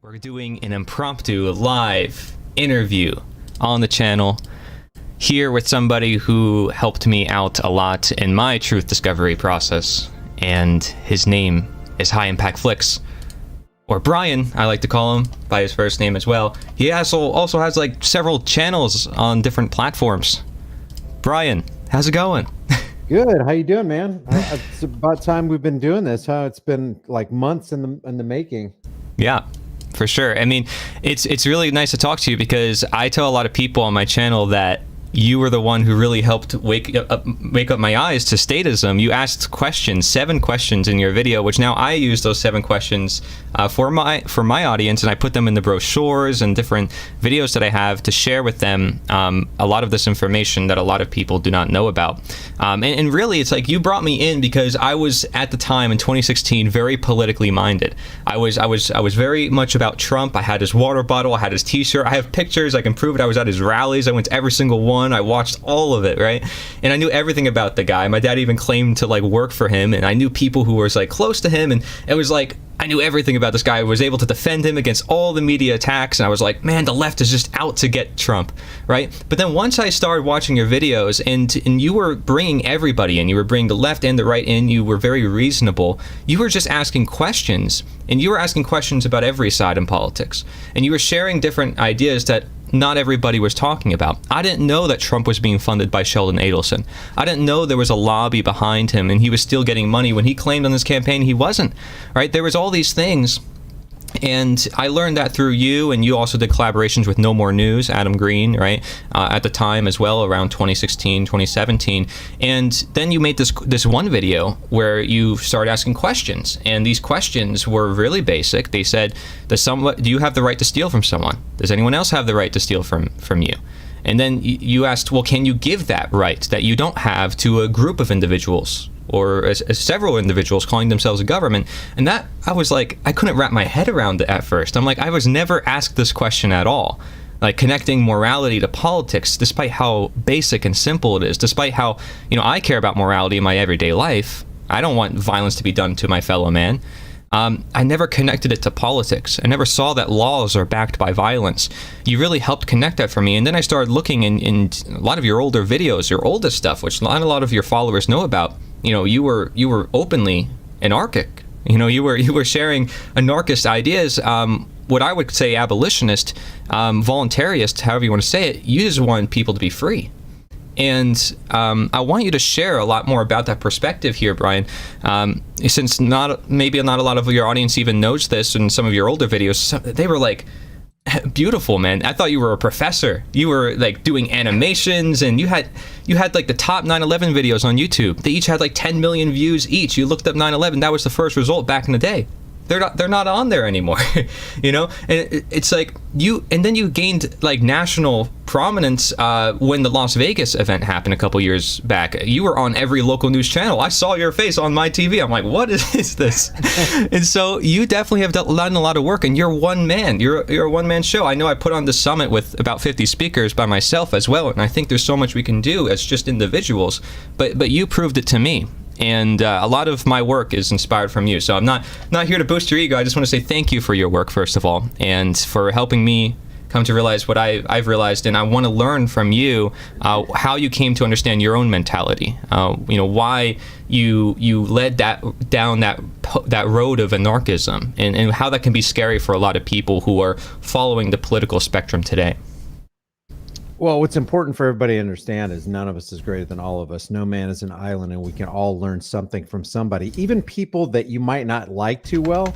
We're doing an impromptu live interview on the channel here with somebody who helped me out a lot in my truth discovery process, and his name is HighImpactFlix, or Brian, I like to call him by his first name as well. He also has like several channels on different platforms. Brian, how's it going? Good. How you doing, man? It's about time we've been doing this. Huh? It's been like months in the making. Yeah, for sure. I mean, it's really nice to talk to you because I tell a lot of people on my channel that you were the one who really helped wake up my eyes to statism. You asked questions, 7 questions in your video, which now I use those 7 questions for my audience, and I put them in the brochures and different videos that I have to share with them a lot of this information that a lot of people do not know about. And really, it's like you brought me in because I was at the time in 2016 very politically minded. I was very much about Trump. I had his water bottle, I had his T-shirt, I have pictures, I can prove it. I was at his rallies, I went to every single one. I watched all of it, right? And I knew everything about the guy. My dad even claimed to like work for him, and I knew people who were like close to him, and it was like I knew everything about this guy. I was able to defend him against all the media attacks, and I was like, man, the left is just out to get Trump, right? But then once I started watching your videos, and you were bringing everybody in, you were bringing the left and the right in, you were very reasonable. You were just asking questions, and you were asking questions about every side in politics, and you were sharing different ideas that not everybody was talking about. I didn't know that Trump was being funded by Sheldon Adelson. I didn't know there was a lobby behind him and he was still getting money when he claimed on his campaign he wasn't, right? There was all these things, and I learned that through you, and you also did collaborations with No More News, Adam Green, right, at the time as well, around 2016, 2017, and then you made this one video where you started asking questions, and these questions were really basic. They said, do you have the right to steal from someone? Does anyone else have the right to steal from you? And then you asked, well, can you give that right that you don't have to a group of individuals, or several individuals calling themselves a government? And that, I was like, I couldn't wrap my head around it at first. I'm like, I was never asked this question at all. Like connecting morality to politics, despite how basic and simple it is, despite how, I care about morality in my everyday life. I don't want violence to be done to my fellow man. I never connected it to politics. I never saw that laws are backed by violence. You really helped connect that for me. And then I started looking in a lot of your older videos, your oldest stuff, which not a lot of your followers know about. You were openly anarchic. You were sharing anarchist ideas. What I would say abolitionist, voluntarist, however you want to say it. You just want people to be free. And I want you to share a lot more about that perspective here, Brian. Since maybe not a lot of your audience even knows this, in some of your older videos, they were like, beautiful, man. I thought you were a professor. You were like doing animations, and you had like the top 9/11 videos on YouTube. They each had like 10 million views each. You looked up 9/11. That was the first result back in the day. They're not on there anymore, and it's like and then you gained like national prominence when the Las Vegas event happened a couple years back. You were on every local news channel. I saw your face on my TV. I'm like, what is this? And so you definitely have done a lot of work, and you're one man. You're a one-man show. I know I put on the summit with about 50 speakers by myself as well, and I think there's so much we can do as just individuals, but you proved it to me. And a lot of my work is inspired from you. So I'm not here to boost your ego. I just want to say thank you for your work, first of all, and for helping me come to realize what I've realized. And I want to learn from you how you came to understand your own mentality. Why you led down that road of anarchism, and how that can be scary for a lot of people who are following the political spectrum today. Well, what's important for everybody to understand is none of us is greater than all of us. No man is an island, and we can all learn something from somebody, even people that you might not like too well.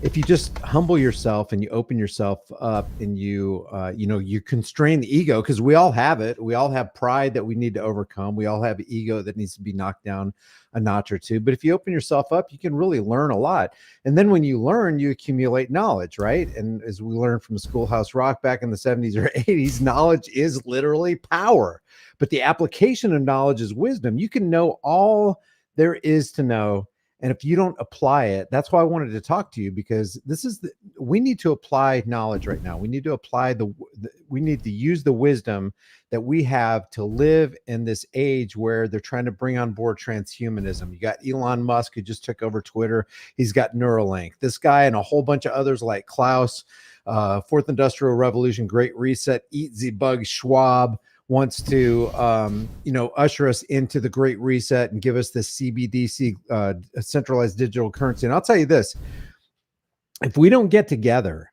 If you just humble yourself and you open yourself up, and you constrain the ego, because we all have it. We all have pride that we need to overcome. We all have ego that needs to be knocked down a notch or two. But if you open yourself up, you can really learn a lot. And then when you learn, you accumulate knowledge, right? And as we learned from Schoolhouse Rock back in the 70s or 80s, knowledge is literally power. But the application of knowledge is wisdom. You can know all there is to know, and if you don't apply it, that's why I wanted to talk to you, because we need to apply knowledge right now. We need to apply we need to use the wisdom that we have to live in this age where they're trying to bring on board transhumanism. You got Elon Musk, who just took over Twitter. He's got Neuralink. This guy and a whole bunch of others like Klaus, Fourth Industrial Revolution, Great Reset, Eat the Bug, Schwab wants to, usher us into the Great Reset and give us this CBDC, centralized digital currency. And I'll tell you this, if we don't get together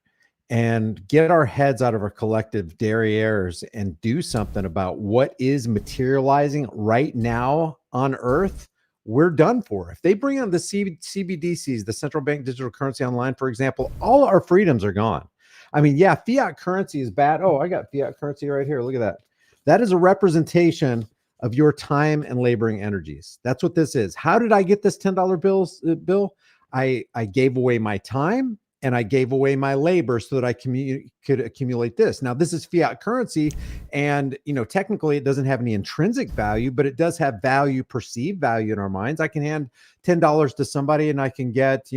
and get our heads out of our collective derrieres and do something about what is materializing right now on Earth, we're done for. If they bring on the CBDCs, the central bank digital currency online, for example, all our freedoms are gone. I mean, yeah, fiat currency is bad. Oh, I got fiat currency right here. Look at that. That is a representation of your time and laboring energies. That's what this is. How did I get this $10 bill? I gave away my time and I gave away my labor so that I could accumulate this. Now, this is fiat currency, and technically it doesn't have any intrinsic value, but it does have value, perceived value in our minds. I can hand $10 to somebody and I can get,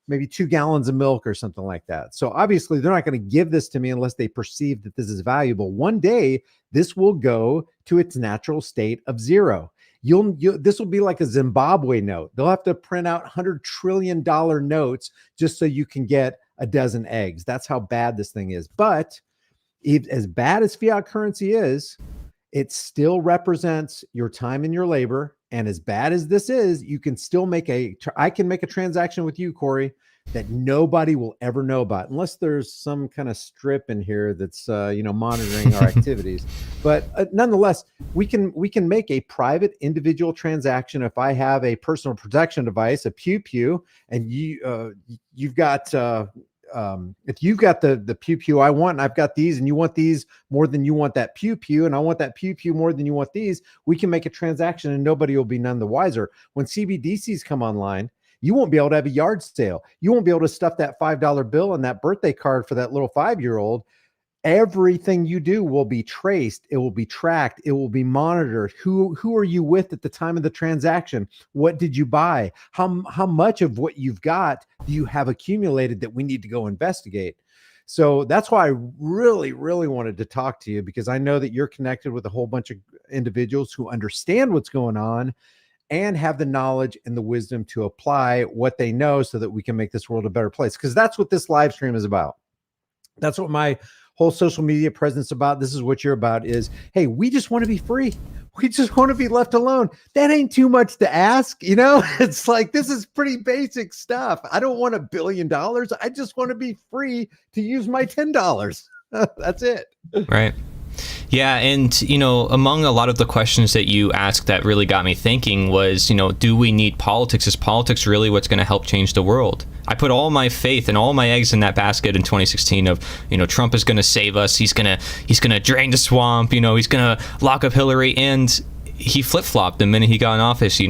maybe 2 gallons of milk or something like that. So obviously they're not going to give this to me unless they perceive that this is valuable. One day this will go to its natural state of zero. This will be like a Zimbabwe note. They'll have to print out $100 trillion notes just so you can get a dozen eggs. That's how bad this thing is. But as bad as fiat currency is, it still represents your time and your labor. And as bad as this is, you can still I can make a transaction with you, Corey, that nobody will ever know about, unless there's some kind of strip in here that's, monitoring our activities. But nonetheless, we can make a private individual transaction. If I have a personal protection device, a pew pew, and you've got, if you've got the pew pew I want, and I've got these, and you want these more than you want that pew pew, and I want that pew pew more than you want these, we can make a transaction and nobody will be none the wiser. When CBDCs come online, you won't be able to have a yard sale. You won't be able to stuff that $5 bill and that birthday card for that little 5-year-old. Everything you do will be traced. It will be tracked. It will be monitored. Who are you with at the time of the transaction? What did you buy? How much of what you've got do you have accumulated that we need to go investigate? So that's why I really, really wanted to talk to you, because I know that you're connected with a whole bunch of individuals who understand what's going on and have the knowledge and the wisdom to apply what they know so that we can make this world a better place. Because that's what this live stream is about. That's what my whole social media presence about. This is what you're about is, hey, we just want to be free. We just want to be left alone. That ain't too much to ask. It's like, this is pretty basic stuff. I don't want $1 billion. I just want to be free to use my $10. That's it. Right. Yeah. And, among a lot of the questions that you asked that really got me thinking was, do we need politics? Is politics really what's going to help change the world? I put all my faith and all my eggs in that basket in 2016 of, Trump is going to save us. He's going to drain the swamp. He's going to lock up Hillary. And he flip-flopped the minute he got in office. He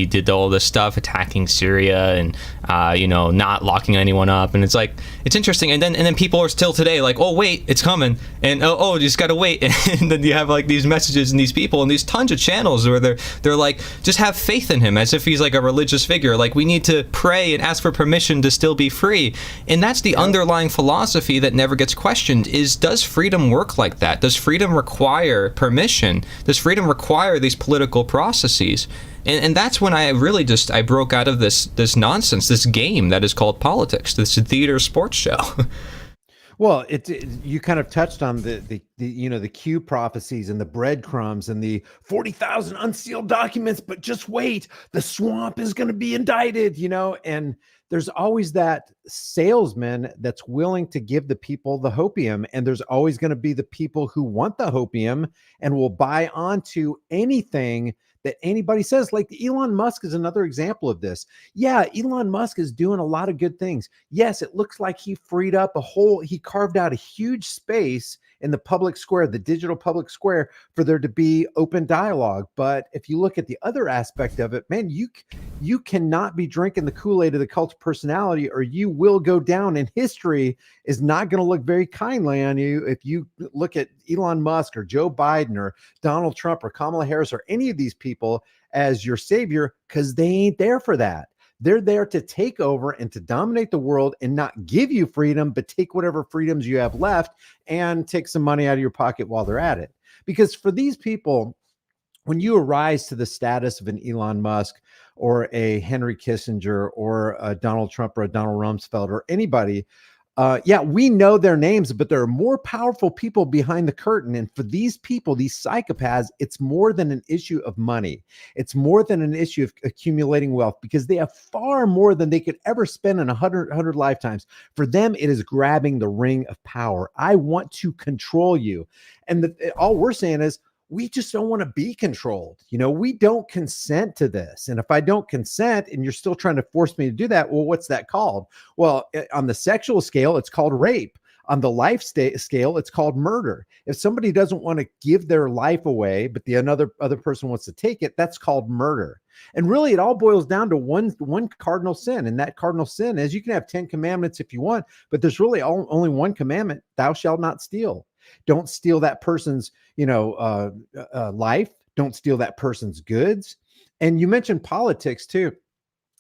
did all this stuff, attacking Syria and, not locking anyone up. And it's like, it's interesting. And then people are still today like, oh, wait, it's coming. And, you just got to wait. And then you have like these messages and these people and these tons of channels where they're like, just have faith in him as if he's like a religious figure. Like, we need to pray and ask for permission to still be free. And that's the underlying philosophy that never gets questioned is, does freedom work like that? Does freedom require permission? Does freedom require these political processes? And that's when I really I broke out of this nonsense, this game that is called politics, this theater sports show. Well, you kind of touched on the Q prophecies and the breadcrumbs and the 40,000 unsealed documents, but just wait, the swamp is going to be indicted, and there's always that salesman that's willing to give the people the hopium, and there's always going to be the people who want the hopium and will buy onto anything that anybody says. Like Elon Musk is another example of this. Yeah, Elon Musk is doing a lot of good things. Yes, it looks like he he carved out a huge space in the public square, the digital public square, for there to be open dialogue. But if you look at the other aspect of it, man, you cannot be drinking the Kool-Aid of the cult of personality, or you will go down, and history is not going to look very kindly on you if you look at Elon Musk or Joe Biden or Donald Trump or Kamala Harris or any of these people as your savior, because they ain't there for that. They're there to take over and to dominate the world and not give you freedom, but take whatever freedoms you have left and take some money out of your pocket while they're at it. Because for these people, when you arise to the status of an Elon Musk or a Henry Kissinger or a Donald Trump or a Donald Rumsfeld or anybody, yeah, we know their names, but there are more powerful people behind the curtain. And for these people, these psychopaths, it's more than an issue of money. It's more than an issue of accumulating wealth, because they have far more than they could ever spend in 100 lifetimes. For them, it is grabbing the ring of power. I want to control you. And all we're saying is, we just don't want to be controlled. We don't consent to this. And if I don't consent and you're still trying to force me to do that, well, what's that called? Well, on the sexual scale, it's called rape. On the life scale, it's called murder. If somebody doesn't want to give their life away, but the other person wants to take it, that's called murder. And really, it all boils down to one cardinal sin. And that cardinal sin is, you can have 10 commandments if you want, but there's really only one commandment: thou shalt not steal. Don't steal that person's, life. Don't steal that person's goods. And you mentioned politics too.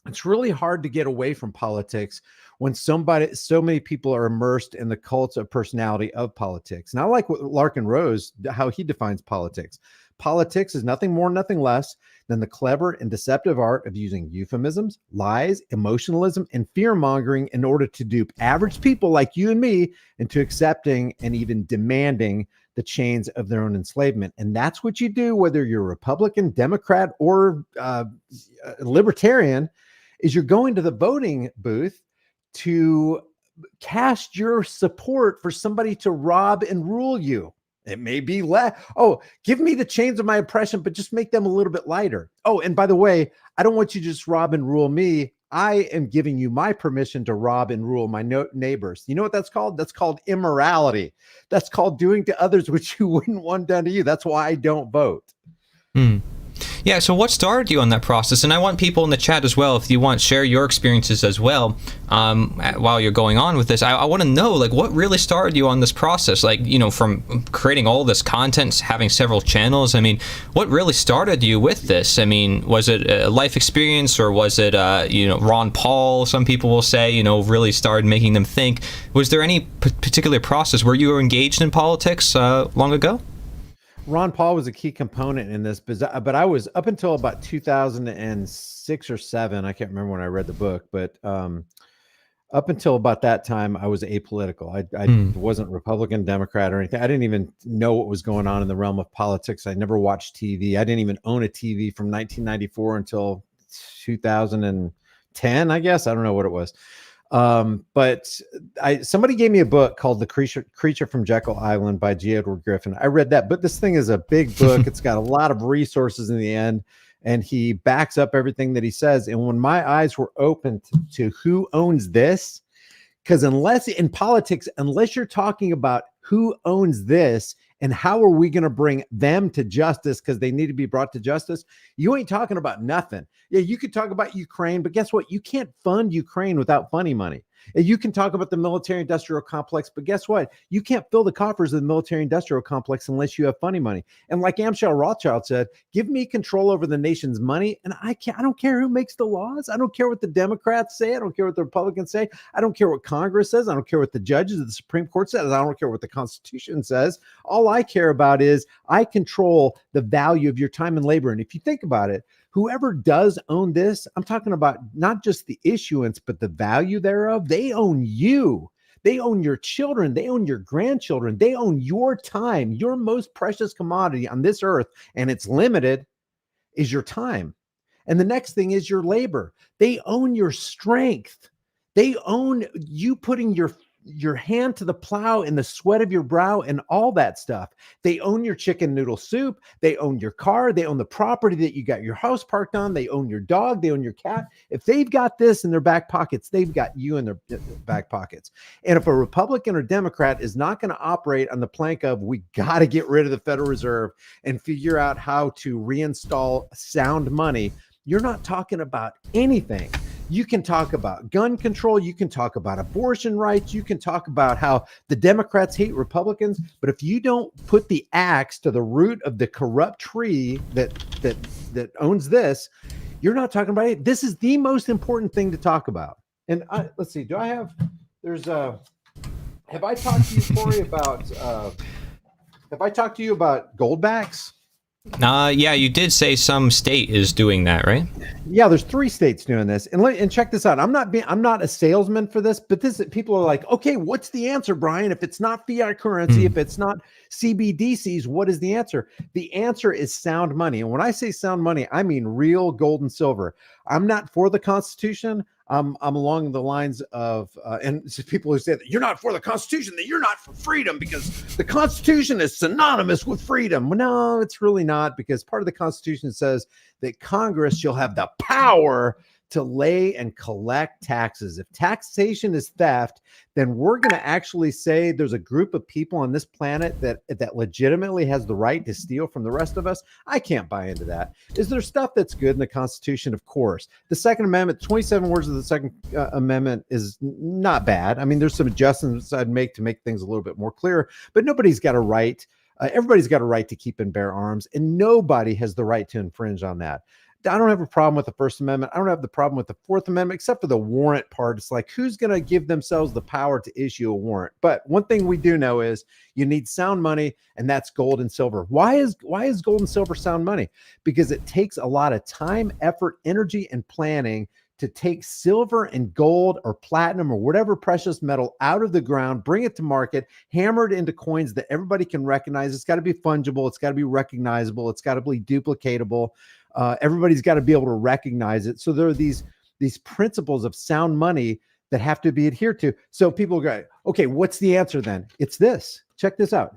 It's really hard to get away from politics when so many people are immersed in the cult of personality of politics. And I like what Larkin Rose, how he defines politics. Politics is nothing more, nothing less than the clever and deceptive art of using euphemisms, lies, emotionalism, and fear-mongering in order to dupe average people like you and me into accepting and even demanding the chains of their own enslavement. And that's what you do, whether you're Republican, Democrat, or libertarian, is you're going to the voting booth to cast your support for somebody to rob and rule you. It may be less. Oh, give me the chains of my oppression, but just make them a little bit lighter. Oh, and by the way, I don't want you to just rob and rule me. I am giving you my permission to rob and rule my neighbors. You know what that's called? That's called immorality. That's called doing to others what you wouldn't want done to you. That's why I don't vote. Yeah, so what started you on that process? And I want people in the chat as well, if you want, share your experiences as well while you're going on with this. I want to know, what really started you on this process? From creating all this content, having several channels. What really started you with this? Was it a life experience, or was it, Ron Paul, some people will say, really started making them think? Was there any particular process where you were engaged in politics long ago? Ron Paul was a key component in this, but I was, up until about 2006 or 7, I can't remember when I read the book, but up until about that time, I was apolitical. I wasn't Republican, Democrat, or anything. I didn't even know what was going on in the realm of politics. I never watched TV. I didn't even own a TV from 1994 until 2010, I guess. I don't know what it was. But somebody gave me a book called The Creature from Jekyll Island by G. Edward Griffin. I read that, but this thing is a big book. It's got a lot of resources in the end, and he backs up everything that he says. And when my eyes were open to who owns this, because unless in politics, unless you're talking about who owns this and how are we going to bring them to justice because they need to be brought to justice, you ain't talking about nothing. Yeah, you could talk about Ukraine, but guess what? You can't fund Ukraine without funny money. You can talk about the military-industrial complex, but guess what? You can't fill the coffers of the military-industrial complex unless you have funny money. And like Amschel Rothschild said, give me control over the nation's money, and I don't care who makes the laws. I don't care what the Democrats say. I don't care what the Republicans say. I don't care what Congress says. I don't care what the judges of the Supreme Court says. I don't care what the Constitution says. All I care about is I control the value of your time and labor. And if you think about it, whoever does own this, I'm talking about not just the issuance, but the value thereof. They own you. They own your children. They own your grandchildren. They own your time. Your most precious commodity on this earth, and it's limited, is your time. And the next thing is your labor. They own your strength. They own you putting your hand to the plow and the sweat of your brow and all that stuff. They own your chicken noodle soup. They own your car. They own the property that you got your house parked on. They own your dog. They own your cat. If they've got this in their back pockets, they've got you in their back pockets. And if a Republican or Democrat is not going to operate on the plank of, we got to get rid of the Federal Reserve and figure out how to reinstall sound money, you're not talking about anything. You can talk about gun control. You can talk about abortion rights. You can talk about how the Democrats hate Republicans. But if you don't put the axe to the root of the corrupt tree that owns this, You're not talking about it. This is the most important thing to talk about. And let's see, have I talked to you, Corey, have I talked to you about goldbacks? Yeah, you did say some state is doing that, right? Yeah, there's 3 states doing this. And check this out. I'm not a salesman for this, but people are like, okay, what's the answer, Brian? If it's not fiat currency, if it's not CBDCs, what is the answer? The answer is sound money. And when I say sound money, I mean real gold and silver. I'm not for the Constitution. I'm along the lines of, and so people who say that you're not for the Constitution, that you're not for freedom because the Constitution is synonymous with freedom. Well, no, it's really not, because part of the Constitution says that Congress shall have the power to lay and collect taxes. If taxation is theft, then we're going to actually say there's a group of people on this planet that legitimately has the right to steal from the rest of us. I can't buy into that. Is there stuff that's good in the Constitution? Of course. The Second Amendment, 27 words of the Second Amendment is not bad. I mean, there's some adjustments I'd make to make things a little bit more clear, but nobody's got a right. Everybody's got a right to keep and bear arms, and nobody has the right to infringe on that. I don't have a problem with the First Amendment. I don't have the problem with the Fourth Amendment, except for the warrant part. It's like, who's going to give themselves the power to issue a warrant? But one thing we do know is you need sound money, and that's gold and silver. Why is gold and silver sound money? Because it takes a lot of time, effort, energy, and planning to take silver and gold or platinum or whatever precious metal out of the ground, bring it to market, hammer it into coins that everybody can recognize. It's got to be fungible. It's got to be recognizable. It's got to be duplicatable. Everybody's got to be able to recognize it. So there are these principles of sound money that have to be adhered to. So people go, okay, what's the answer then? It's this. Check this out.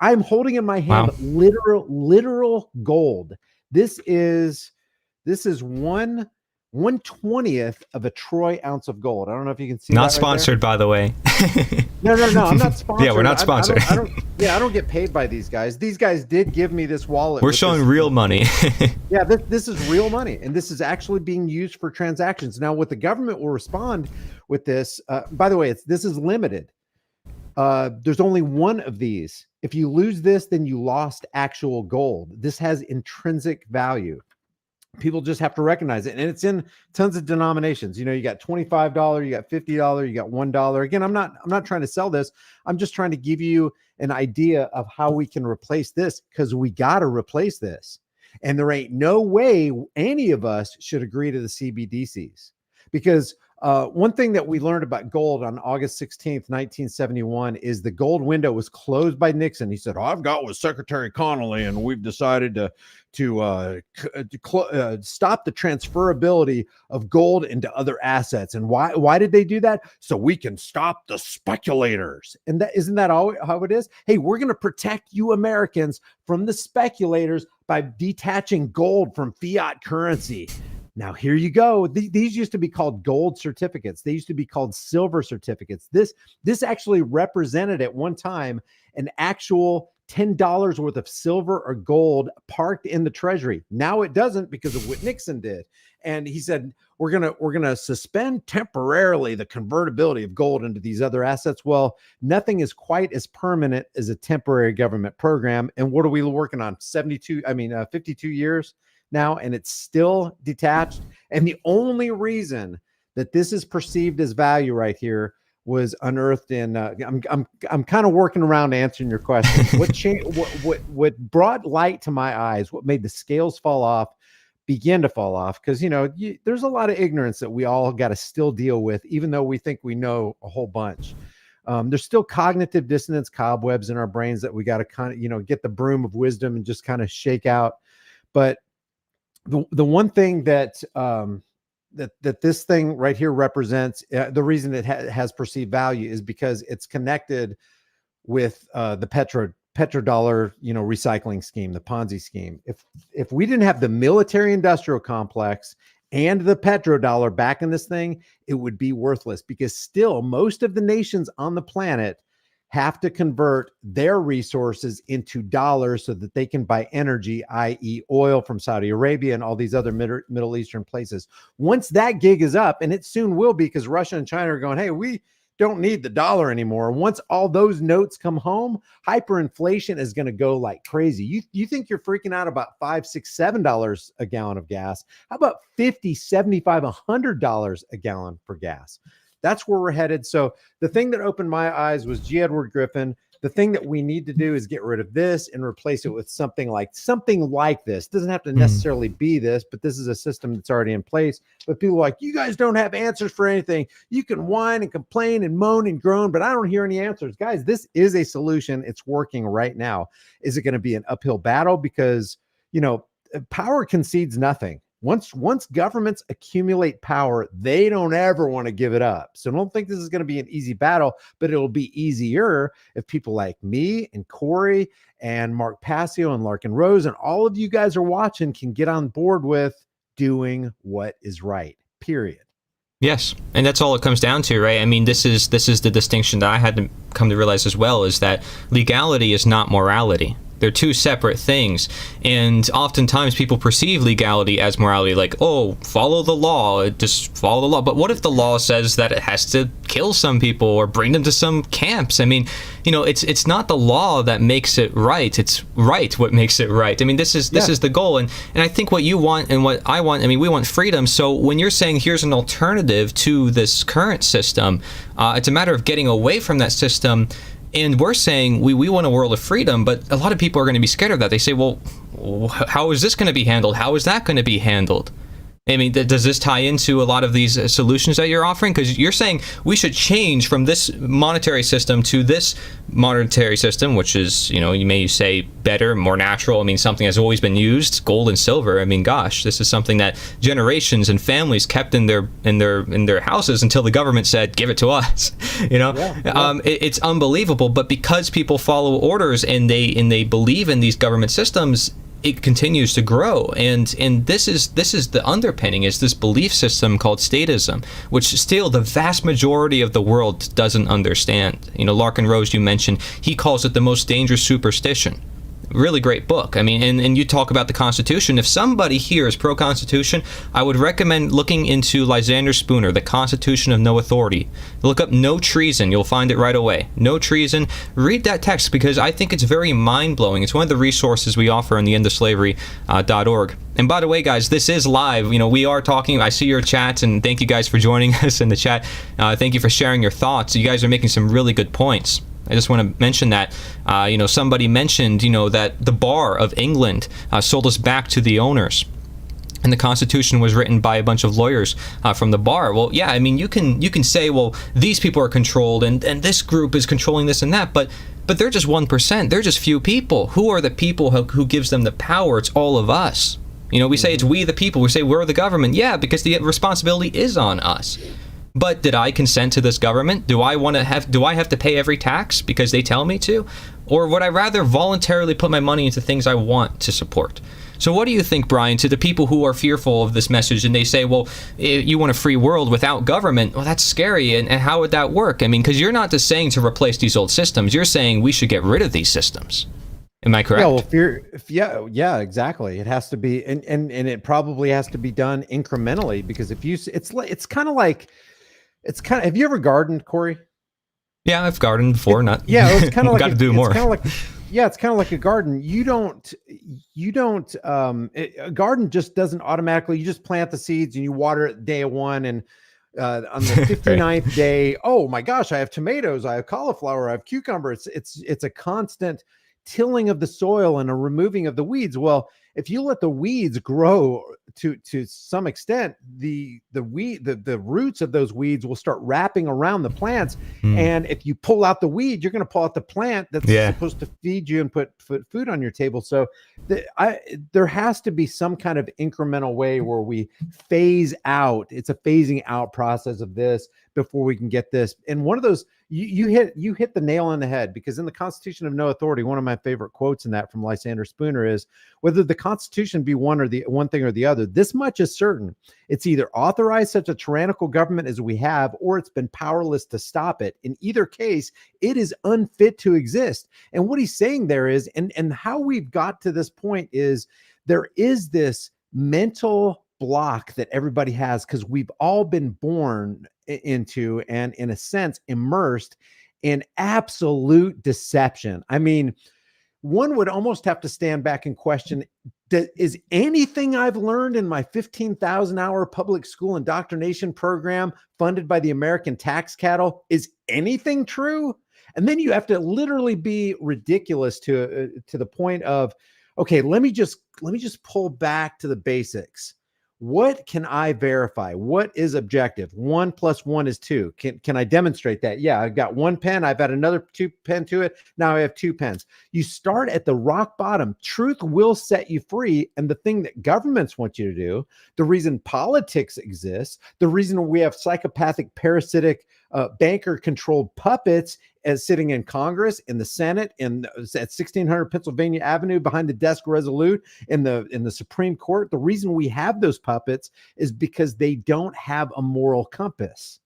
I'm holding in my hand literal gold. This is 1/20th of a troy ounce of gold. I don't know if you can see. Not sponsored, by the way. No. I'm not sponsored. Yeah, we're not sponsored. I don't get paid by these guys. These guys did give me this wallet. We're showing real money. Yeah, this is real money, and this is actually being used for transactions. Now, what the government will respond with this, by the way, this is limited. There's only one of these. If you lose this, then you lost actual gold. This has intrinsic value. People just have to recognize it. And it's in tons of denominations. You got $25, you got $50, you got $1. Again, I'm not trying to sell this. I'm just trying to give you an idea of how we can replace this, because we got to replace this. And there ain't no way any of us should agree to the CBDCs, because one thing that we learned about gold on August 16th, 1971, is the gold window was closed by Nixon. He said, I've got with Secretary Connolly, and we've decided to stop the transferability of gold into other assets. And why did they do that? So we can stop the speculators. And isn't that how it is? Hey, we're going to protect you Americans from the speculators by detaching gold from fiat currency. Now, here you go. These used to be called gold certificates. They used to be called silver certificates. This actually represented at one time an actual $10 worth of silver or gold parked in the treasury. Now it doesn't, because of what Nixon did. And he said, we're gonna suspend temporarily the convertibility of gold into these other assets. Well, nothing is quite as permanent as a temporary government program. And what are we working on? 52 years now, and it's still detached. And the only reason that this is perceived as value right here was unearthed in I'm kind of working around answering your question. What brought light to my eyes, what made the scales begin to fall off, because there's a lot of ignorance that we all got to still deal with, even though we think we know a whole bunch. There's still cognitive dissonance cobwebs in our brains that we got to kind of get the broom of wisdom and just kind of shake out. But the one thing that this thing right here represents, the reason it has perceived value is because it's connected with the petrodollar, recycling scheme, the Ponzi scheme. If we didn't have the military industrial complex and the petrodollar back in this thing, it would be worthless, because still most of the nations on the planet have to convert their resources into dollars so that they can buy energy, i.e. oil from Saudi Arabia and all these other Middle Eastern places. Once that gig is up, and it soon will be, because Russia and China are going, hey, don't need the dollar anymore. Once all those notes come home, hyperinflation is going to go like crazy. You think you're freaking out about $5, $6, $7 a gallon of gas? How about $50, $75, $100 a gallon for gas? That's where we're headed. So the thing that opened my eyes was G. Edward Griffin. The thing that we need to do is get rid of this and replace it with something like this. It doesn't have to necessarily be this, but this is a system that's already in place. But people are like, you guys don't have answers for anything. You can whine and complain and moan and groan, but I don't hear any answers. Guys, this is a solution. It's working right now. Is it going to be an uphill battle? Because, power concedes nothing. Once governments accumulate power, they don't ever want to give it up. So don't think this is going to be an easy battle, but it'll be easier if people like me and Corey and Mark Passio and Larkin Rose and all of you guys are watching can get on board with doing what is right, period. Yes, and that's all it comes down to, right? I mean, this is the distinction that I had to come to realize as well, is that legality is not morality. They're two separate things. And oftentimes people perceive legality as morality, like, oh, follow the law, just follow the law. But what if the law says that it has to kill some people or bring them to some camps? I mean, it's not the law that makes it right. It's right what makes it right. I mean, this is the goal. And I think what you want and what I want, I mean, we want freedom. So when you're saying here's an alternative to this current system, it's a matter of getting away from that system. And we're saying we want a world of freedom, but a lot of people are going to be scared of that. They say, well, how is this going to be handled? How is that going to be handled? I mean, does this tie into a lot of these solutions that you're offering? Because you're saying we should change from this monetary system to this monetary system, which is, you may say better, more natural. I mean, something that's always been used, gold and silver. I mean, gosh, this is something that generations and families kept in their houses until the government said, give it to us. It's unbelievable. But because people follow orders and they believe in these government systems, it continues to grow, and this is the underpinning, is this belief system called statism, which still the vast majority of the world doesn't understand. Larkin Rose, you mentioned, he calls it the most dangerous superstition. Really great book. I mean, and you talk about the Constitution. If somebody here is pro-Constitution, I would recommend looking into Lysander Spooner, The Constitution of No Authority. Look up No Treason. You'll find it right away. No Treason. Read that text because I think it's very mind-blowing. It's one of the resources we offer on the endofslavery.org. And by the way, guys, this is live. We are talking. I see your chats, and thank you guys for joining us in the chat. Thank you for sharing your thoughts. You guys are making some really good points. I just want to mention that, somebody mentioned, that the Bar of England sold us back to the owners. And the Constitution was written by a bunch of lawyers from the bar. Well, yeah, I mean, you can say, well, these people are controlled and this group is controlling this and that, but they're just 1%. They're just few people. Who are the people who gives them the power? It's all of us. We say it's we the people. We say we're the government. Yeah, because the responsibility is on us. But did I consent to this government? Do I have to pay every tax because they tell me to? Or would I rather voluntarily put my money into things I want to support? So what do you think, Brian, to the people who are fearful of this message and they say, well, you want a free world without government? Well, that's scary. And how would that work? I mean, because you're not just saying to replace these old systems. You're saying we should get rid of these systems. Am I correct? Yeah, exactly. It has to be, and it probably has to be done incrementally, because have you ever gardened, Corey? Yeah, I've gardened before. It's kind of like got to do more. It's kind of like a garden. A garden just doesn't automatically, you just plant the seeds and you water it day one. And on the 59th day, oh my gosh, I have tomatoes, I have cauliflower, I have cucumber. It's a constant tilling of the soil and a removing of the weeds. Well, if you let the weeds grow to some extent, the roots of those weeds will start wrapping around the plants. And if you pull out the weed, you're going to pull out the plant that's supposed to feed you and put food on your table. So there has to be some kind of incremental way where we phase out. It's a phasing out process of this before we can get this. And one of those, you hit the nail on the head, because in the Constitution of No Authority, one of my favorite quotes in that from Lysander Spooner is, whether the Constitution be one thing or the other, this much is certain: it's either authorized such a tyrannical government as we have, or it's been powerless to stop it. In either case, it is unfit to exist. And what he's saying there is, and how we've got to this point is, there is this mental block that everybody has because we've all been born into and, in a sense, immersed in absolute deception. I mean, one would almost have to stand back and question, is anything I've learned in my 15,000-hour public school indoctrination program funded by the American tax cattle, is anything true? And then you have to literally be ridiculous to the point of, okay, let me just pull back to the basics. What can I verify? What is objective? 1 + 1 is 2. Can I demonstrate that? Yeah, I've got 1 pen. I've added another 2 pen to it. Now I have 2 pens. You start at the rock bottom. Truth will set you free. And the thing that governments want you to do, the reason politics exists, the reason we have psychopathic, parasitic, banker-controlled puppets as sitting in Congress, in the Senate, at 1600 Pennsylvania Avenue, behind the desk resolute, in the Supreme Court. The reason we have those puppets is because they don't have a moral compass.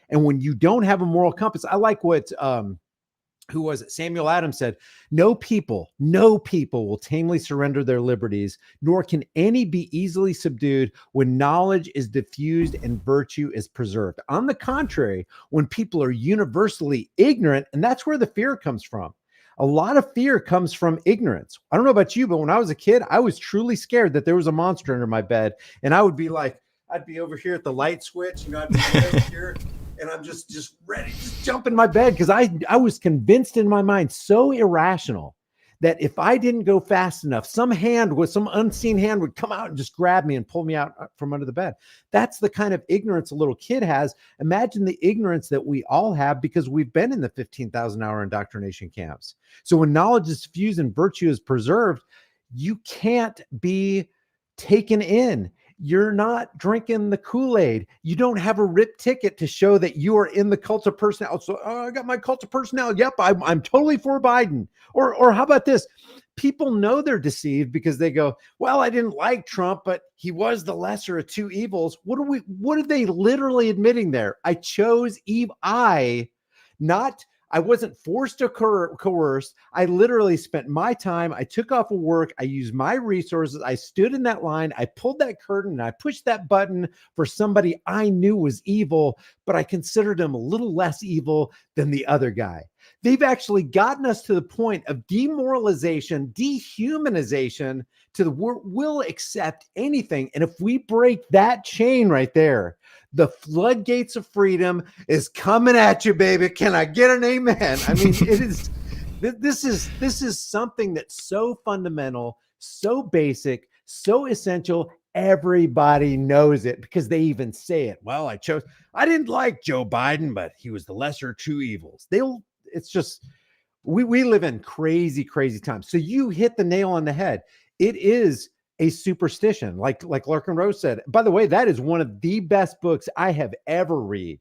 And when you don't have a moral compass, I like what who was it? Samuel Adams said, no people will tamely surrender their liberties, nor can any be easily subdued when knowledge is diffused and virtue is preserved. On the contrary, when people are universally ignorant, and that's where the fear comes from. A lot of fear comes from ignorance. I don't know about you, but when I was a kid, I was truly scared that there was a monster under my bed. And I would be like, I'd be over here at the light switch, I'd be over here. And I'm just ready to jump in my bed because I was convinced in my mind, so irrational, that if I didn't go fast enough, some unseen hand would come out and just grab me and pull me out from under the bed. That's the kind of ignorance a little kid has. Imagine the ignorance that we all have because we've been in the 15,000-hour indoctrination camps. So when knowledge is fused and virtue is preserved, you can't be taken in. You're not drinking the Kool-Aid. You don't have a RIP ticket to show that you are in the cult of personality. So I got my cult of personality. Yep, I'm totally for Biden. Or how about this? People know they're deceived because they go, well, I didn't like Trump, but he was the lesser of two evils. What are they literally admitting there? I chose Eve. I wasn't forced to coerce. I literally spent my time. I took off of work. I used my resources. I stood in that line. I pulled that curtain and I pushed that button for somebody I knew was evil, but I considered him a little less evil than the other guy. They've actually gotten us to the point of demoralization, dehumanization, to the we'll accept anything. And if we break that chain right there, the floodgates of freedom is coming at you, baby. Can I get an amen? I mean, this is something that's so fundamental, so basic, so essential. Everybody knows it because they even say it. Well, I didn't like Joe Biden, but he was the lesser of two evils. It's just, we live in crazy, crazy times. So you hit the nail on the head. It is a superstition, like Larkin Rose said. By the way, that is one of the best books I have ever read.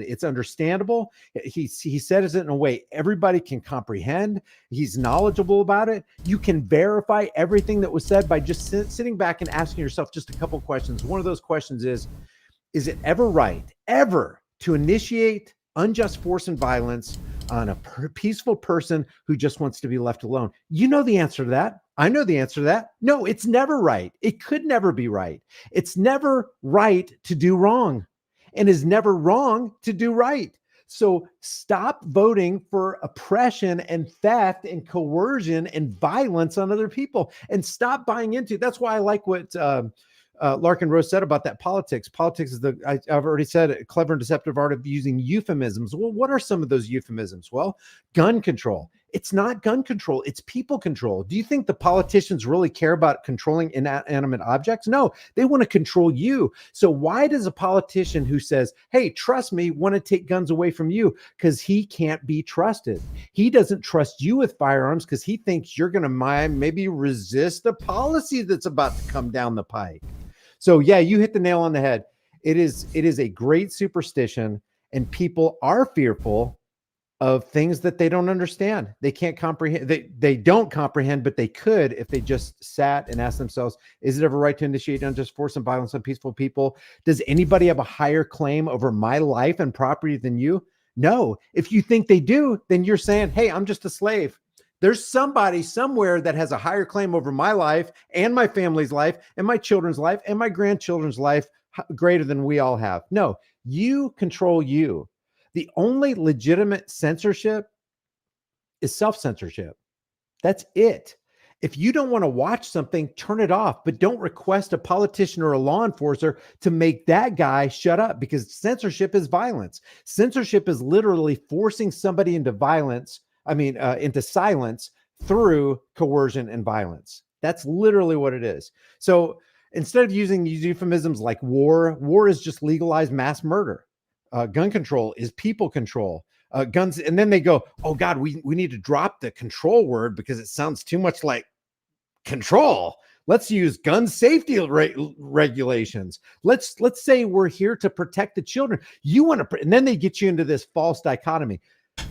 It's understandable. He says it in a way everybody can comprehend. He's knowledgeable about it. You can verify everything that was said by just sitting back and asking yourself just a couple questions. One of those questions is it ever right, ever, to initiate unjust force and violence on a peaceful person who just wants to be left alone? You know the answer to that. I know the answer to that. No, it's never right. It could never be right. It's never right to do wrong, and is never wrong to do right. So stop voting for oppression and theft and coercion and violence on other people, and stop buying into. That's why I like what Larkin Rose said about that politics. Politics is I've already said it, clever and deceptive art of using euphemisms. Well, what are some of those euphemisms? Well, gun control. It's not gun control. It's people control. Do you think the politicians really care about controlling inanimate objects? No, they want to control you. So why does a politician who says, hey, trust me, want to take guns away from you? Because he can't be trusted. He doesn't trust you with firearms because he thinks you're going to maybe resist the policy that's about to come down the pike. So yeah, you hit the nail on the head. It is a great superstition, and people are fearful of things that they don't understand. They can't comprehend. They don't comprehend, but they could if they just sat and asked themselves, is it ever right to initiate unjust force and violence on peaceful people? Does anybody have a higher claim over my life and property than you? No. If you think they do, then you're saying, hey, I'm just a slave. There's somebody somewhere that has a higher claim over my life and my family's life and my children's life and my grandchildren's life greater than we all have. No, you control you. The only legitimate censorship is self-censorship. That's it. If you don't want to watch something, turn it off, but don't request a politician or a law enforcer to make that guy shut up, because censorship is violence. Censorship is literally forcing somebody into into silence through coercion and violence. That's literally what it is. So instead of using these euphemisms like war is just legalized mass murder. Gun control is people control. Guns, and then they go, oh God, we need to drop the control word because it sounds too much like control. Let's use gun safety regulations. Let's say we're here to protect the children. You want to, and then they get you into this false dichotomy.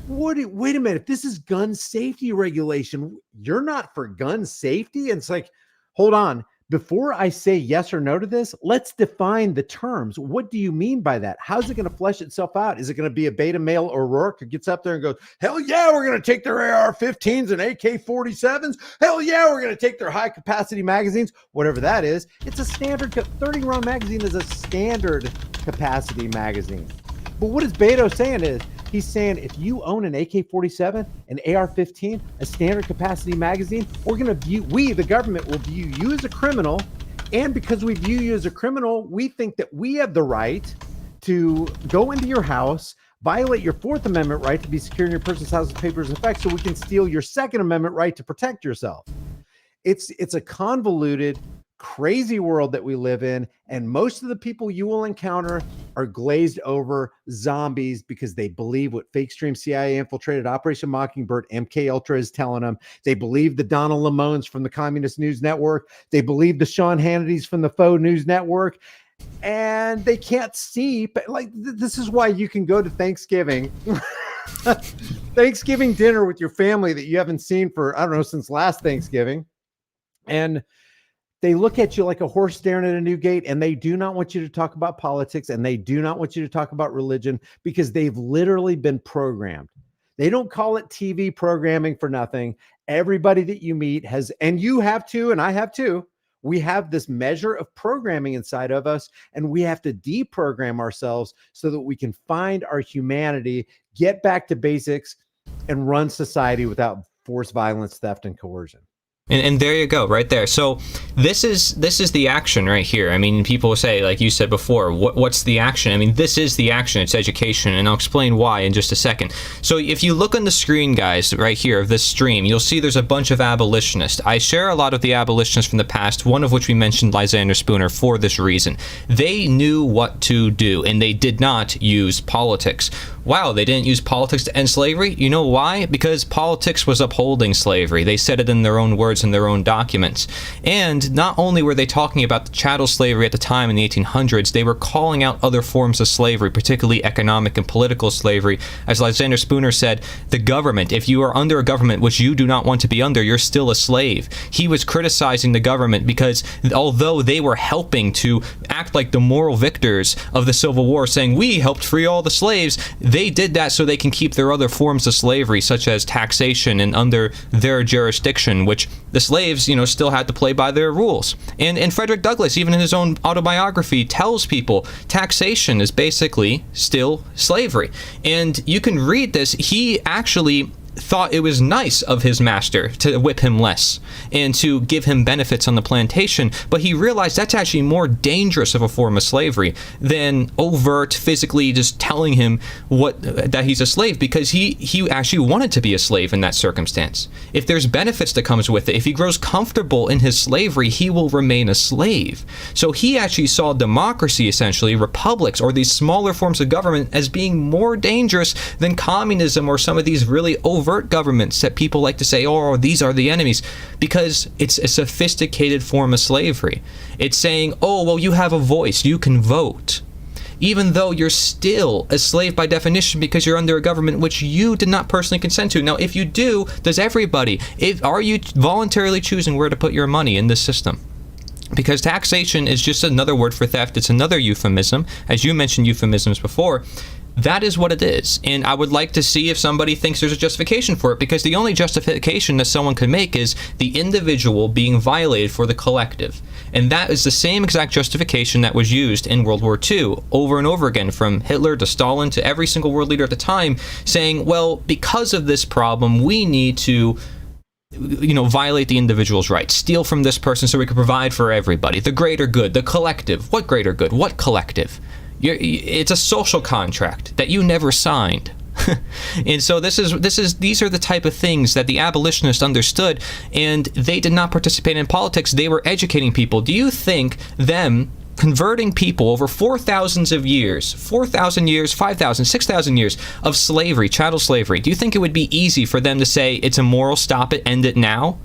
Wait a minute. If this is gun safety regulation, you're not for gun safety. And it's like, hold on. Before I say yes or no to this, let's define the terms. What do you mean by that? How's it going to flesh itself out? Is it going to be a beta male O'Rourke who gets up there and goes, hell yeah, we're going to take their AR-15s and AK-47s. Hell yeah, we're going to take their high capacity magazines, whatever that is. It's a standard 30 round magazine is a standard capacity magazine. But what is Beto saying is, he's saying if you own an AK-47, an AR-15, a standard capacity magazine, we, the government, will view you as a criminal. And because we view you as a criminal, we think that we have the right to go into your house, violate your Fourth Amendment right to be secure in your person's house, papers, and effects, so we can steal your Second Amendment right to protect yourself. It's a convoluted, crazy world that we live in, and most of the people you will encounter are glazed over zombies because they believe what fake stream CIA infiltrated Operation Mockingbird MK Ultra is telling them. They believe the Donald Lamones from the Communist News Network. They believe the Sean Hannitys from the Faux News Network, and they can't see. Like, this is why you can go to Thanksgiving dinner with your family that you haven't seen for, I don't know, since last Thanksgiving, and they look at you like a horse staring at a new gate, and they do not want you to talk about politics, and they do not want you to talk about religion, because they've literally been programmed. They don't call it TV programming for nothing. Everybody that you meet has, and you have too, and I have too, we have this measure of programming inside of us, and we have to deprogram ourselves so that we can find our humanity, get back to basics, and run society without force, violence, theft, and coercion. And there you go, right there. So this is the action right here. I mean, people say, like you said before, what's the action? I mean, this is the action. It's education, and I'll explain why in just a second. So if you look on the screen, guys, right here of this stream, you'll see there's a bunch of abolitionists. I share a lot of the abolitionists from the past, one of which we mentioned, Lysander Spooner, for this reason. They knew what to do, and they did not use politics. Wow, they didn't use politics to end slavery? You know why? Because politics was upholding slavery. They said it in their own words in their own documents. And not only were they talking about the chattel slavery at the time in the 1800s, they were calling out other forms of slavery, particularly economic and political slavery. As Lysander Spooner said, the government, if you are under a government which you do not want to be under, you're still a slave. He was criticizing the government because although they were helping to act like the moral victors of the Civil War, saying we helped free all the slaves, they did that so they can keep their other forms of slavery, such as taxation and under their jurisdiction, which the slaves, still had to play by their rules. And Frederick Douglass, even in his own autobiography, tells people taxation is basically still slavery. And you can read this. He actually thought it was nice of his master to whip him less and to give him benefits on the plantation, but he realized that's actually more dangerous of a form of slavery than overt physically just telling him that he's a slave, because he actually wanted to be a slave in that circumstance. If there's benefits that comes with it, if he grows comfortable in his slavery, he will remain a slave. So he actually saw democracy, essentially republics or these smaller forms of government, as being more dangerous than communism or some of these really overt governments that people like to say, oh, these are the enemies, because it's a sophisticated form of slavery. It's saying, oh, well, you have a voice, you can vote, even though you're still a slave by definition because you're under a government which you did not personally consent to. Now, if you do, does everybody? Are you voluntarily choosing where to put your money in this system? Because taxation is just another word for theft. It's another euphemism. As you mentioned euphemisms before, That is what it is. And I would like to see if somebody thinks there's a justification for it, because the only justification that someone can make is the individual being violated for the collective. And that is the same exact justification that was used in World War II over and over again, from Hitler to Stalin to every single world leader at the time, saying, well, because of this problem, we need to violate the individual's rights, steal from this person so we can provide for everybody. The greater good, the collective. What greater good? What collective? It's a social contract that you never signed. And so these are the type of things that the abolitionists understood, and they did not participate in politics. They were educating people. Do you think them converting people over 4,000 years, 5,000, 6,000 years of slavery, chattel slavery, do you think it would be easy for them to say it's immoral, stop it, end it now?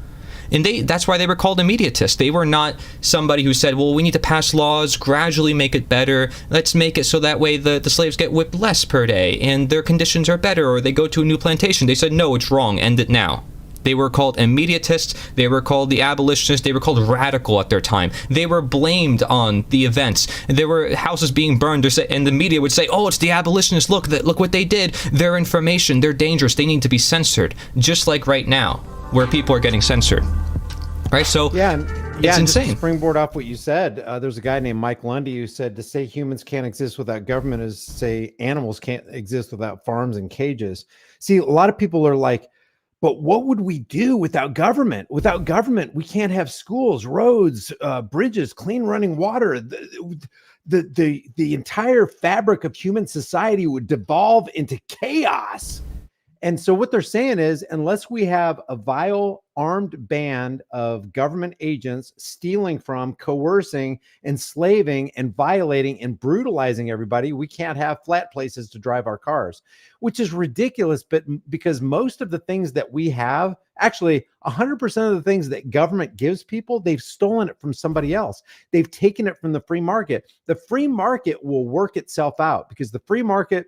And that's why they were called immediatists. They were not somebody who said, well, we need to pass laws, gradually make it better. Let's make it so that way the slaves get whipped less per day and their conditions are better, or they go to a new plantation. They said, no, it's wrong, end it now. They were called immediatists. They were called the abolitionists. They were called radical at their time. They were blamed on the events. There were houses being burned, and the media would say, oh, it's the abolitionists. Look what they did. Their information, they're dangerous. They need to be censored, just like right now, where people are getting censored. Right? So it's insane. Just to springboard off what you said, there's a guy named Mike Lundy who said to say humans can't exist without government is to say animals can't exist without farms and cages. See, a lot of people are like, but what would we do without government? Without government, we can't have schools, roads, bridges, clean running water. The entire fabric of human society would devolve into chaos. And so what they're saying is, unless we have a vile armed band of government agents stealing from, coercing, enslaving, and violating and brutalizing everybody, we can't have flat places to drive our cars, which is ridiculous. But because most of the things that we have, actually 100% of the things that government gives people, they've stolen it from somebody else. They've taken it from the free market. The free market will work itself out because the free market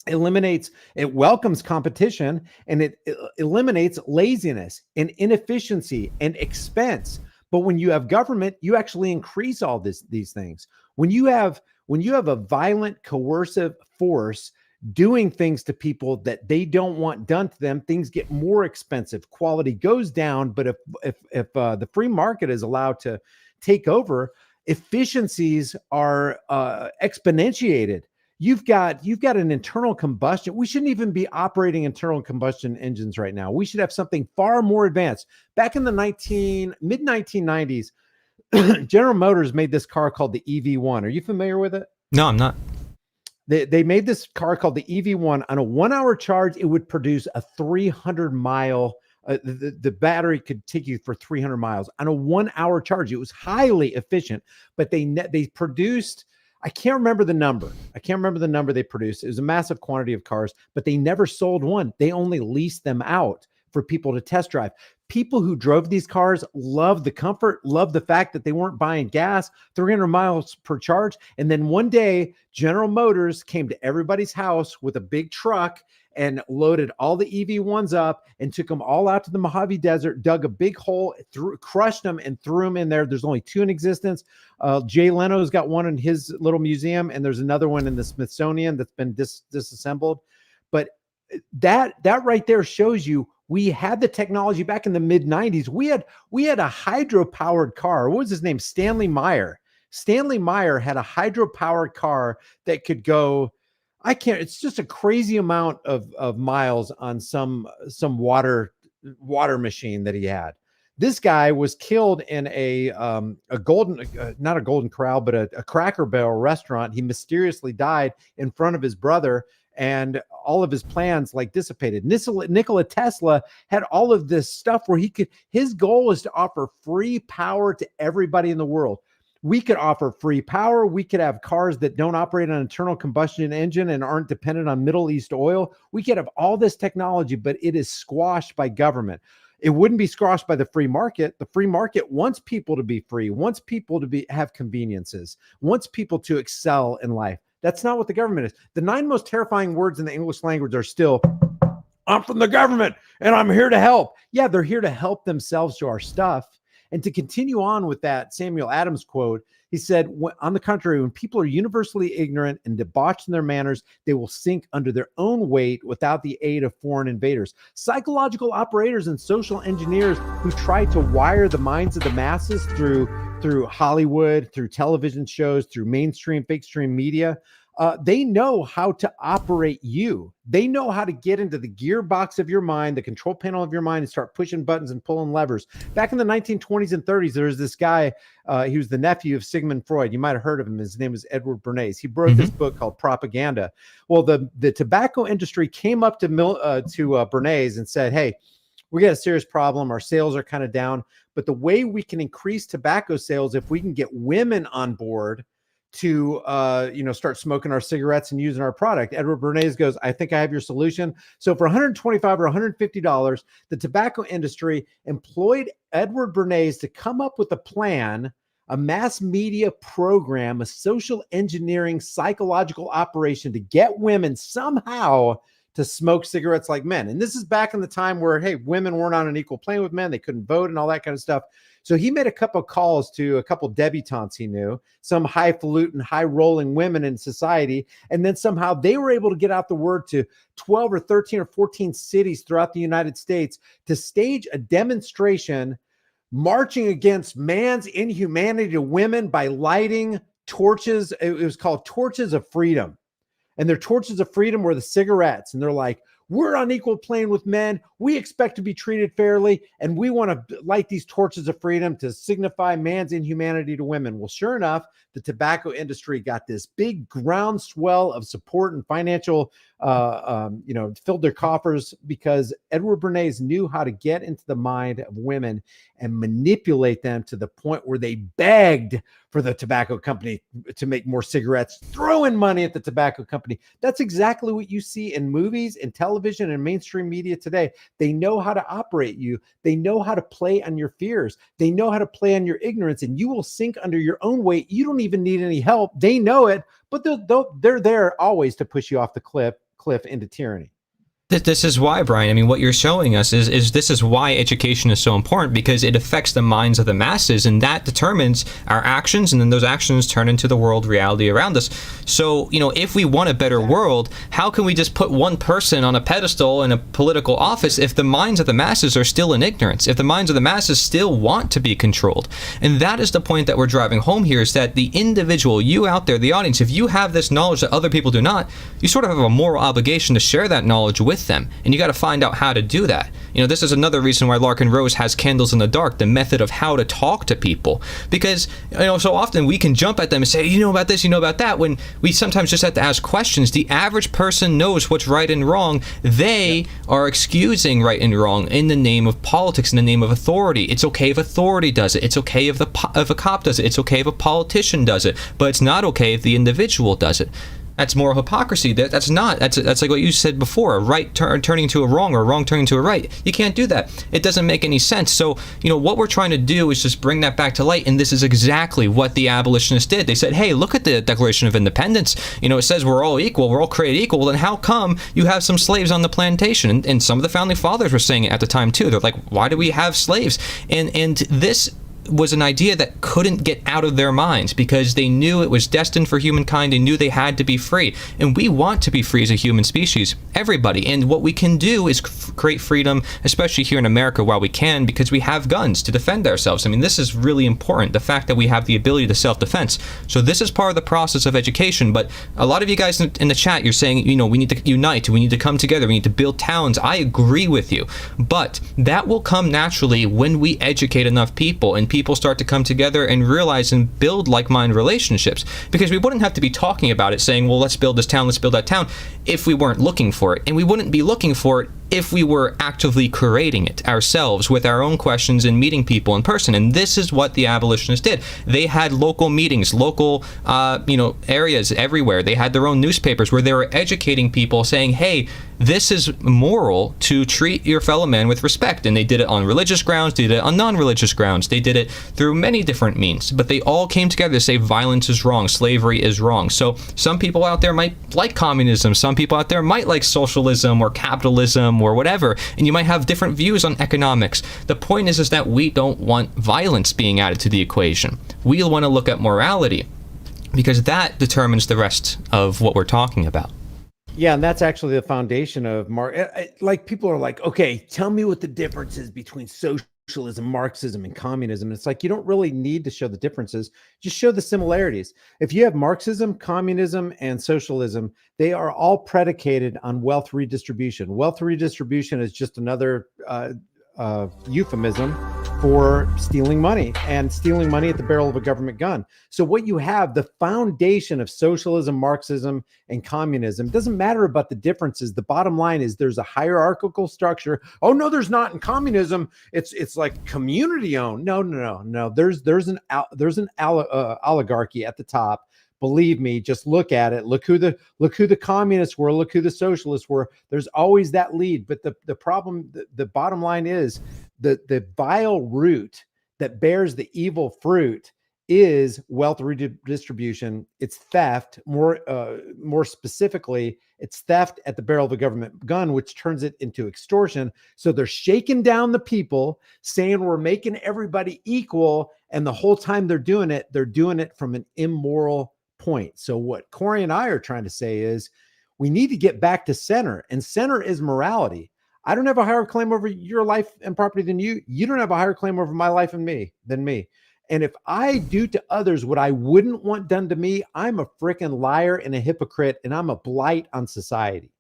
it welcomes competition, and it eliminates laziness and inefficiency and expense. But when you have government, you actually increase all these things. When you have a violent, coercive force doing things to people that they don't want done to them, things get more expensive, quality goes down. But if the free market is allowed to take over, efficiencies are exponentiated. You've got an internal combustion. We shouldn't even be operating internal combustion engines right now. We should have something far more advanced. Back in the mid 1990s, General Motors made this car called the EV1. Are you familiar with it? No, I'm not. They made this car called the EV1. On a 1 hour charge, it would produce a 300 mile. The battery could take you for 300 miles on a 1 hour charge. It was highly efficient, but they produced. I can't remember the number. They produced. It was a massive quantity of cars, but they never sold one. They only leased them out for people to test drive. People who drove these cars loved the comfort, loved the fact that they weren't buying gas, 300 miles per charge. And then one day, General Motors came to everybody's house with a big truck and loaded all the EV1s up and took them all out to the Mojave Desert, dug a big hole, crushed them and threw them in there. There's only two in existence. Jay Leno's got one in his little museum, and there's another one in the Smithsonian that's been disassembled. But that right there shows you we had the technology back in the mid 90s. We had a hydro-powered car. What was his name? Stanley Meyer. Stanley Meyer had a hydro-powered car that could go, it's just a crazy amount of miles on some water machine that he had. This guy was killed in a not a Golden Corral, but a Cracker Barrel restaurant. He mysteriously died in front of his brother, and all of his plans dissipated. Nikola Tesla had all of this stuff where his goal was to offer free power to everybody in the world. We could offer free power. We could have cars that don't operate on an internal combustion engine and aren't dependent on Middle East oil. We could have all this technology, but it is squashed by government. It wouldn't be squashed by the free market. The free market wants people to be free, wants people to have conveniences, wants people to excel in life. That's not what the government is. The 9 most terrifying words in the English language are still, I'm from the government and I'm here to help. Yeah, they're here to help themselves to our stuff. And to continue on with that Samuel Adams quote, he said, on the contrary, when people are universally ignorant and debauched in their manners, they will sink under their own weight without the aid of foreign invaders. Psychological operators and social engineers who try to wire the minds of the masses through Hollywood, through television shows, through mainstream, fake stream media, they know how to operate you. They know how to get into the gearbox of your mind, the control panel of your mind, and start pushing buttons and pulling levers. Back in the 1920s and 30s, there was this guy, he was the nephew of Sigmund Freud. You might have heard of him. His name was Edward Bernays. He wrote this book called Propaganda. Well, the tobacco industry came up to Bernays and said, hey, we got a serious problem. Our sales are kind of down. But the way we can increase tobacco sales, if we can get women on board to start smoking our cigarettes and using our product. Edward Bernays goes, I think I have your solution. So for $125 or $150, the tobacco industry employed Edward Bernays to come up with a plan, a mass media program, a social engineering psychological operation to get women somehow to smoke cigarettes like men. And this is back in the time where, hey, women weren't on an equal plane with men. They couldn't vote and all that kind of stuff. So he made a couple of calls to a couple debutantes he knew, some highfalutin, high-rolling women in society, and then somehow they were able to get out the word to 12 or 13 or 14 cities throughout the United States to stage a demonstration marching against man's inhumanity to women by lighting torches. It was called Torches of Freedom. And their torches of freedom were the cigarettes. And they're like, we're on equal plane with men. We expect to be treated fairly. And we want to light these torches of freedom to signify man's inhumanity to women. Well, sure enough, the tobacco industry got this big groundswell of support and financial, filled their coffers because Edward Bernays knew how to get into the mind of women and manipulate them to the point where they begged for the tobacco company to make more cigarettes, throwing money at the tobacco company. That's exactly what you see in movies and television and mainstream media today. They know how to operate you. They know how to play on your fears. They know how to play on your ignorance, and you will sink under your own weight. You don't even need any help. They know it, but they're there always to push you off the cliff into tyranny. This is why, Brian, I mean, what you're showing us is this is why education is so important, because it affects the minds of the masses, and that determines our actions, and then those actions turn into the world reality around us. So, if we want a better world, how can we just put one person on a pedestal in a political office if the minds of the masses are still in ignorance, if the minds of the masses still want to be controlled? And that is the point that we're driving home here, is that the individual, you out there, the audience, if you have this knowledge that other people do not, you sort of have a moral obligation to share that knowledge with them, and you got to find out how to do that. This is another reason why Larkin Rose has Candles in the Dark, the method of how to talk to people, because so often we can jump at them and say, you know about this, you know about that, when we sometimes just have to ask questions. The average person knows what's right and wrong. They are excusing right and wrong in the name of politics, in the name of authority. It's okay if authority does it. It's okay if a cop does it. It's okay if a politician does it, but it's not okay if the individual does it. That's moral hypocrisy. That's like what you said before, a right turning into a wrong, or a wrong turning to a right. You can't do that. It doesn't make any sense. So, what we're trying to do is just bring that back to light, and this is exactly what the abolitionists did. They said, hey, look at the Declaration of Independence. It says we're all equal, we're all created equal. Then how come you have some slaves on the plantation? And some of the founding fathers were saying it at the time too. They're like, why do we have slaves? And this was an idea that couldn't get out of their minds, because they knew it was destined for humankind. They knew they had to be free, and we want to be free as a human species, everybody. And what we can do is create freedom, especially here in America while we can, because we have guns to defend ourselves. I mean, this is really important, the fact that we have the ability to self-defense. So this is part of the process of education. But a lot of you guys in the chat, you're saying, we need to unite, we need to come together, we need to build towns. I agree with you, but that will come naturally when we educate enough people, and people start to come together and realize and build like-minded relationships. Because we wouldn't have to be talking about it, saying, well, let's build this town, let's build that town, if we weren't looking for it. And we wouldn't be looking for it if we were actively creating it ourselves with our own questions and meeting people in person. And this is what the abolitionists did. They had local meetings, local areas everywhere. They had their own newspapers where they were educating people, saying, hey, this is moral to treat your fellow man with respect. And they did it on religious grounds, they did it on non-religious grounds, they did it through many different means. But they all came together to say violence is wrong, slavery is wrong. So some people out there might like communism, some people out there might like socialism or capitalism freedom or whatever, and you might have different views on economics. The point is that we don't want violence being added to the equation. We want to look at morality, because that determines the rest of what we're talking about. Yeah, and that's actually the foundation of like, people are like, okay, tell me what the difference is between socialism, Marxism, and communism. It's like, you don't really need to show the differences, just show the similarities. If you have Marxism, communism, and socialism, they are all predicated on wealth redistribution. Wealth redistribution is just another euphemism for stealing money, and stealing money at the barrel of a government gun. So what you have, the foundation of socialism, Marxism, and communism, doesn't matter about the differences. The bottom line is there's a hierarchical structure. Oh no, there's not. In communism, it's like community owned. No. There's an oligarchy at the top. Believe me, just look at it. Look who the communists were. Look who the socialists were. There's always that lead. But the problem, the bottom line is the vile root that bears the evil fruit is wealth redistribution. It's theft. More specifically, it's theft at the barrel of a government gun, which turns it into extortion. So they're shaking down the people, saying we're making everybody equal, and the whole time they're doing it from an immoral point. So what Corey and I are trying to say is we need to get back to center, and center is morality. I don't have a higher claim over your life and property than you. You don't have a higher claim over my life and me than me. And if I do to others what I wouldn't want done to me, I'm a freaking liar and a hypocrite, and I'm a blight on society.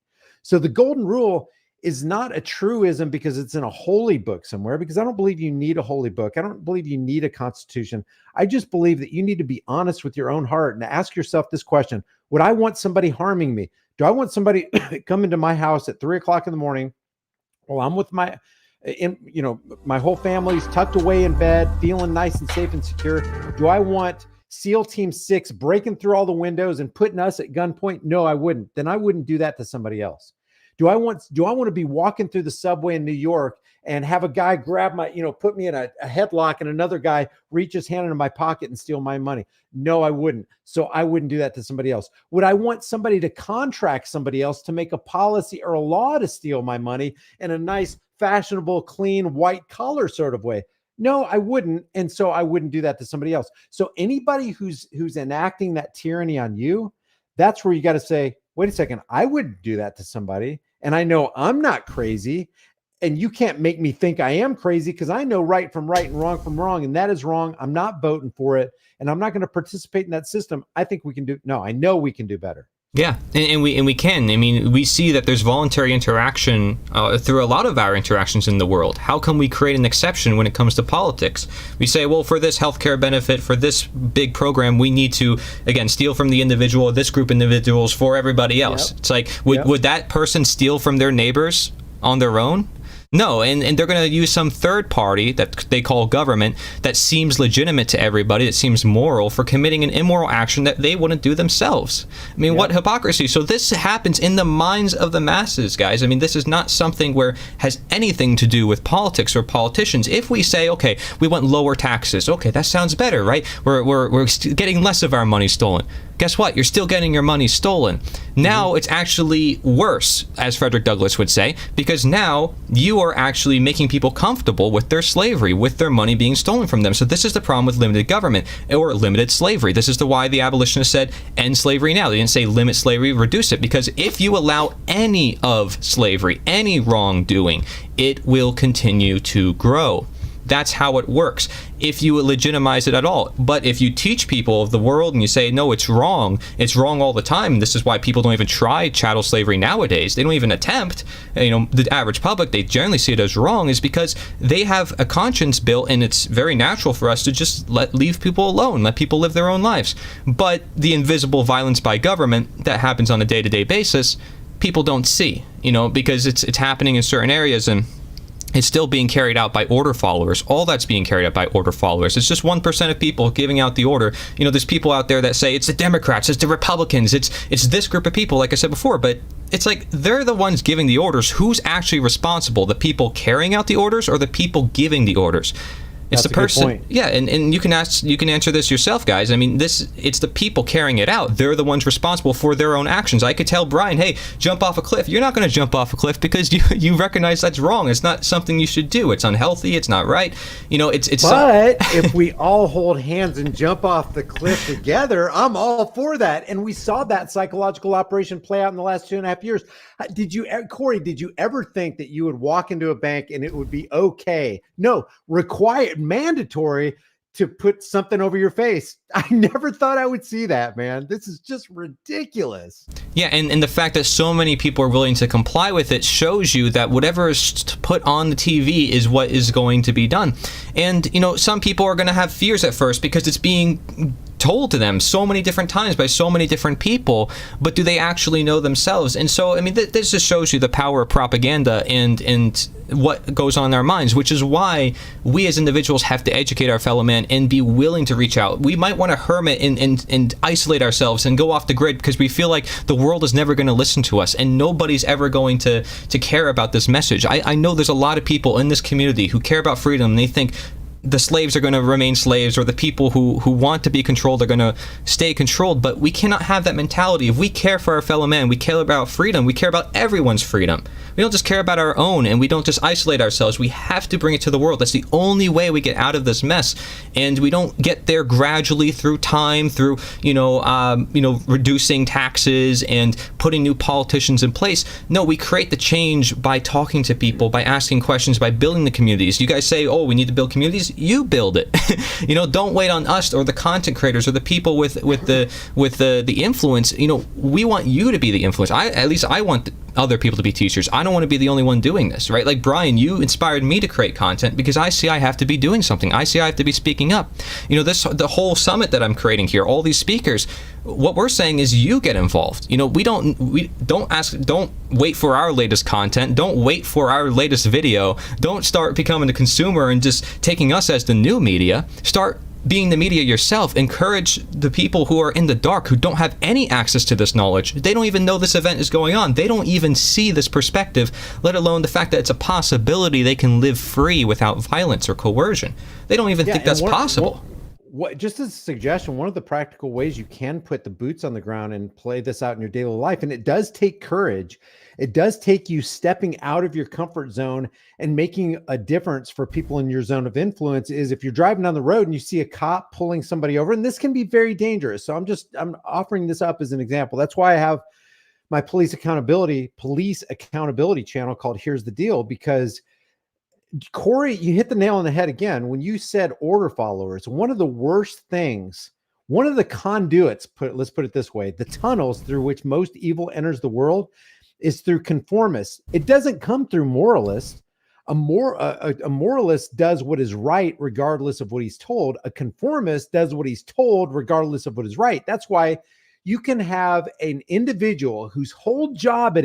So the golden rule is not a truism because it's in a holy book somewhere, because I don't believe you need a holy book. I don't believe you need a constitution. I just believe that you need to be honest with your own heart and ask yourself this question: would I want somebody harming me? Do I want somebody coming to my house at 3 o'clock in the morning while I'm with my whole family's tucked away in bed, feeling nice and safe and secure? Do I want SEAL Team 6 breaking through all the windows and putting us at gunpoint? No, I wouldn't. Then I wouldn't do that to somebody else. Do I want to be walking through the subway in New York and have a guy grab my, put me in a headlock, and another guy reach his hand into my pocket and steal my money? No, I wouldn't. So I wouldn't do that to somebody else. Would I want somebody to contract somebody else to make a policy or a law to steal my money in a nice, fashionable, clean, white collar sort of way? No, I wouldn't. And so I wouldn't do that to somebody else. So anybody who's enacting that tyranny on you, that's where you got to say, wait a second, I wouldn't do that to somebody. And I know I'm not crazy, and you can't make me think I am crazy, because I know right from right and wrong from wrong, and that is wrong. I'm not voting for it, and I'm not going to participate in that system. I know we can do better. Yeah, and we can. I mean, we see that there's voluntary interaction through a lot of our interactions in the world. How can we create an exception when it comes to politics? We say, well, for this healthcare benefit, for this big program, we need to, again, steal from the individual, this group of individuals for everybody else. Yep. It's like, would that person steal from their neighbors on their own? No, and they're going to use some third party that they call government that seems legitimate to everybody, that seems moral, for committing an immoral action that they wouldn't do themselves. I mean, what hypocrisy. So this happens in the minds of the masses, guys. I mean, this is not something where it has anything to do with politics or politicians. If we say, okay, we want lower taxes, okay, that sounds better, right? We're getting less of our money stolen. Guess what? You're still getting your money stolen. Now it's actually worse, as Frederick Douglass would say, because now you are actually making people comfortable with their slavery, with their money being stolen from them. So this is the problem with limited government or limited slavery. This is why the abolitionists said end slavery now. They didn't say limit slavery, reduce it, because if you allow any of slavery, any wrongdoing, it will continue to grow. That's how it works, if you legitimize it at all. But if you teach people of the world and you say, no, it's wrong all the time, this is why people don't even try chattel slavery nowadays. They don't even attempt. The average public, they generally see it as wrong, is because they have a conscience built, and it's very natural for us to just leave people alone, let people live their own lives. But the invisible violence by government that happens on a day-to-day basis, people don't see, because it's happening in certain areas, and it's still being carried out by order followers. All that's being carried out by order followers. It's just 1% of people giving out the order. There's people out there that say it's the Democrats, it's the Republicans, it's this group of people, like I said before, but it's like they're the ones giving the orders. Who's actually responsible? The people carrying out the orders or the people giving the orders? It's That's the a good person. point. Yeah, and you can answer this yourself, guys. I mean, it's the people carrying it out. They're the ones responsible for their own actions. I could tell Brian, hey, jump off a cliff. You're not going to jump off a cliff because you recognize that's wrong. It's not something you should do. It's unhealthy. It's not right. You know, it's. But if we all hold hands and jump off the cliff together, I'm all for that. And we saw that psychological operation play out in the last 2.5 years. Corey, did you ever think that you would walk into a bank and it would be okay? No, required, mandatory to put something over your face. I never thought I would see that, man. This is just ridiculous. Yeah, and the fact that so many people are willing to comply with it shows you that whatever is put on the TV is what is going to be done. And, you know, some people are going to have fears at first because it's being told to them so many different times by so many different people, but do they actually know themselves? And so, I mean, this just shows you the power of propaganda and what goes on in our minds, which is why we as individuals have to educate our fellow man and be willing to reach out. We might want to hermit and isolate ourselves and go off the grid because we feel like the world is never going to listen to us and nobody's ever going to care about this message. I know there's a lot of people in this community who care about freedom and they think the slaves are going to remain slaves, or the people who want to be controlled are going to stay controlled. But we cannot have that mentality. If we care for our fellow man, we care about freedom, we care about everyone's freedom. We don't just care about our own, and we don't just isolate ourselves. We have to bring it to the world. That's the only way we get out of this mess. And we don't get there gradually through time, through reducing taxes and putting new politicians in place. No, we create the change by talking to people, by asking questions, by building the communities. You guys say, oh, we need to build communities. You build it. Don't wait on us or the content creators or the people with the influence. We want you to be the influence. At least I want other people to be teachers. I don't want to be the only one doing this, right? Like Brian, you inspired me to create content because I see I have to be doing something. I see I have to be speaking up. The whole summit that I'm creating here, all these speakers, what we're saying is you get involved. We don't wait for our latest content. Don't wait for our latest video. Don't start becoming a consumer and just taking us as the new media. Start being the media yourself. Encourage the people who are in the dark, who don't have any access to this knowledge. They don't even know this event is going on. They don't even see this perspective, let alone the fact that it's a possibility they can live free without violence or coercion. They don't even think that's possible. Just as a suggestion, one of the practical ways you can put the boots on the ground and play this out in your daily life, and it does take courage. It does take you stepping out of your comfort zone and making a difference for people in your zone of influence, is if you're driving down the road and you see a cop pulling somebody over, and this can be very dangerous. So I'm offering this up as an example. That's why I have my police accountability channel called Here's the Deal, because Corey, you hit the nail on the head again. When you said order followers, one of the worst things, one of the conduits, let's put it this way, the tunnels through which most evil enters the world is through conformists. It doesn't come through moralists. A moralist does what is right regardless of what he's told. A conformist does what he's told regardless of what is right. That's why you can have an individual whose whole job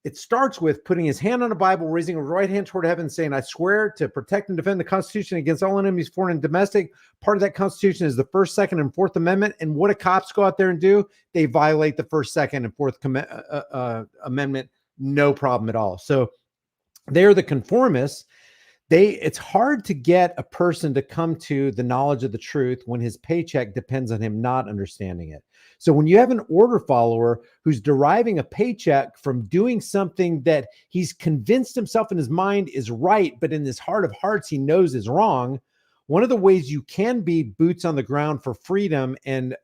it starts with putting his hand on a Bible, raising a right hand toward heaven, saying, I swear to protect and defend the Constitution against all enemies, foreign and domestic. Part of that Constitution is the First, Second, and Fourth Amendment. And what do cops go out there and do? They violate the First, Second, and Fourth Amendment. No problem at all. So they're the conformists. It's hard to get a person to come to the knowledge of the truth when his paycheck depends on him not understanding it. So when you have an order follower who's deriving a paycheck from doing something that he's convinced himself in his mind is right, but in his heart of hearts he knows is wrong, one of the ways you can be boots on the ground for freedom and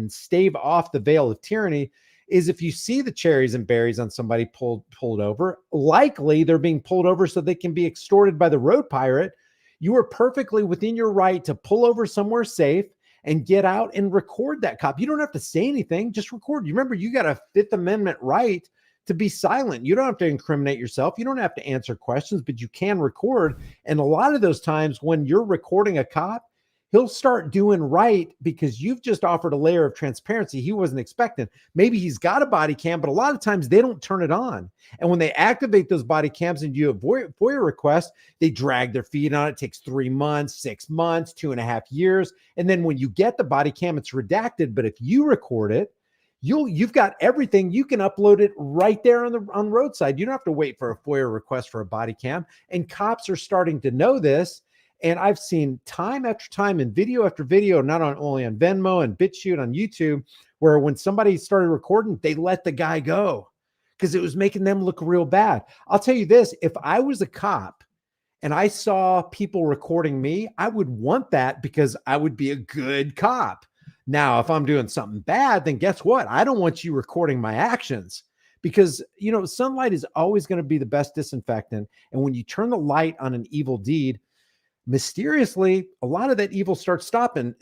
stave off the veil of tyranny is if you see the cherries and berries on somebody pulled over. Likely they're being pulled over so they can be extorted by the road pirate. You are perfectly within your right to pull over somewhere safe and get out and record that cop. You don't have to say anything, just record. You remember, you got a Fifth Amendment right to be silent. You don't have to incriminate yourself. You don't have to answer questions, but you can record. And a lot of those times when you're recording a cop, he'll start doing right because you've just offered a layer of transparency he wasn't expecting. Maybe he's got a body cam, but a lot of times they don't turn it on. And when they activate those body cams and do a FOIA request, they drag their feet on it. It takes 3 months, 6 months, 2.5 years. And then when you get the body cam, it's redacted. But if you record it, you've got everything. You can upload it right there on roadside. You don't have to wait for a FOIA request for a body cam. And cops are starting to know this. And I've seen time after time and video after video, not only on Venmo and BitChute on YouTube, where when somebody started recording, they let the guy go because it was making them look real bad. I'll tell you this, if I was a cop and I saw people recording me, I would want that because I would be a good cop. Now, if I'm doing something bad, then guess what? I don't want you recording my actions because, sunlight is always going to be the best disinfectant. And when you turn the light on an evil deed, mysteriously, a lot of that evil starts stopping.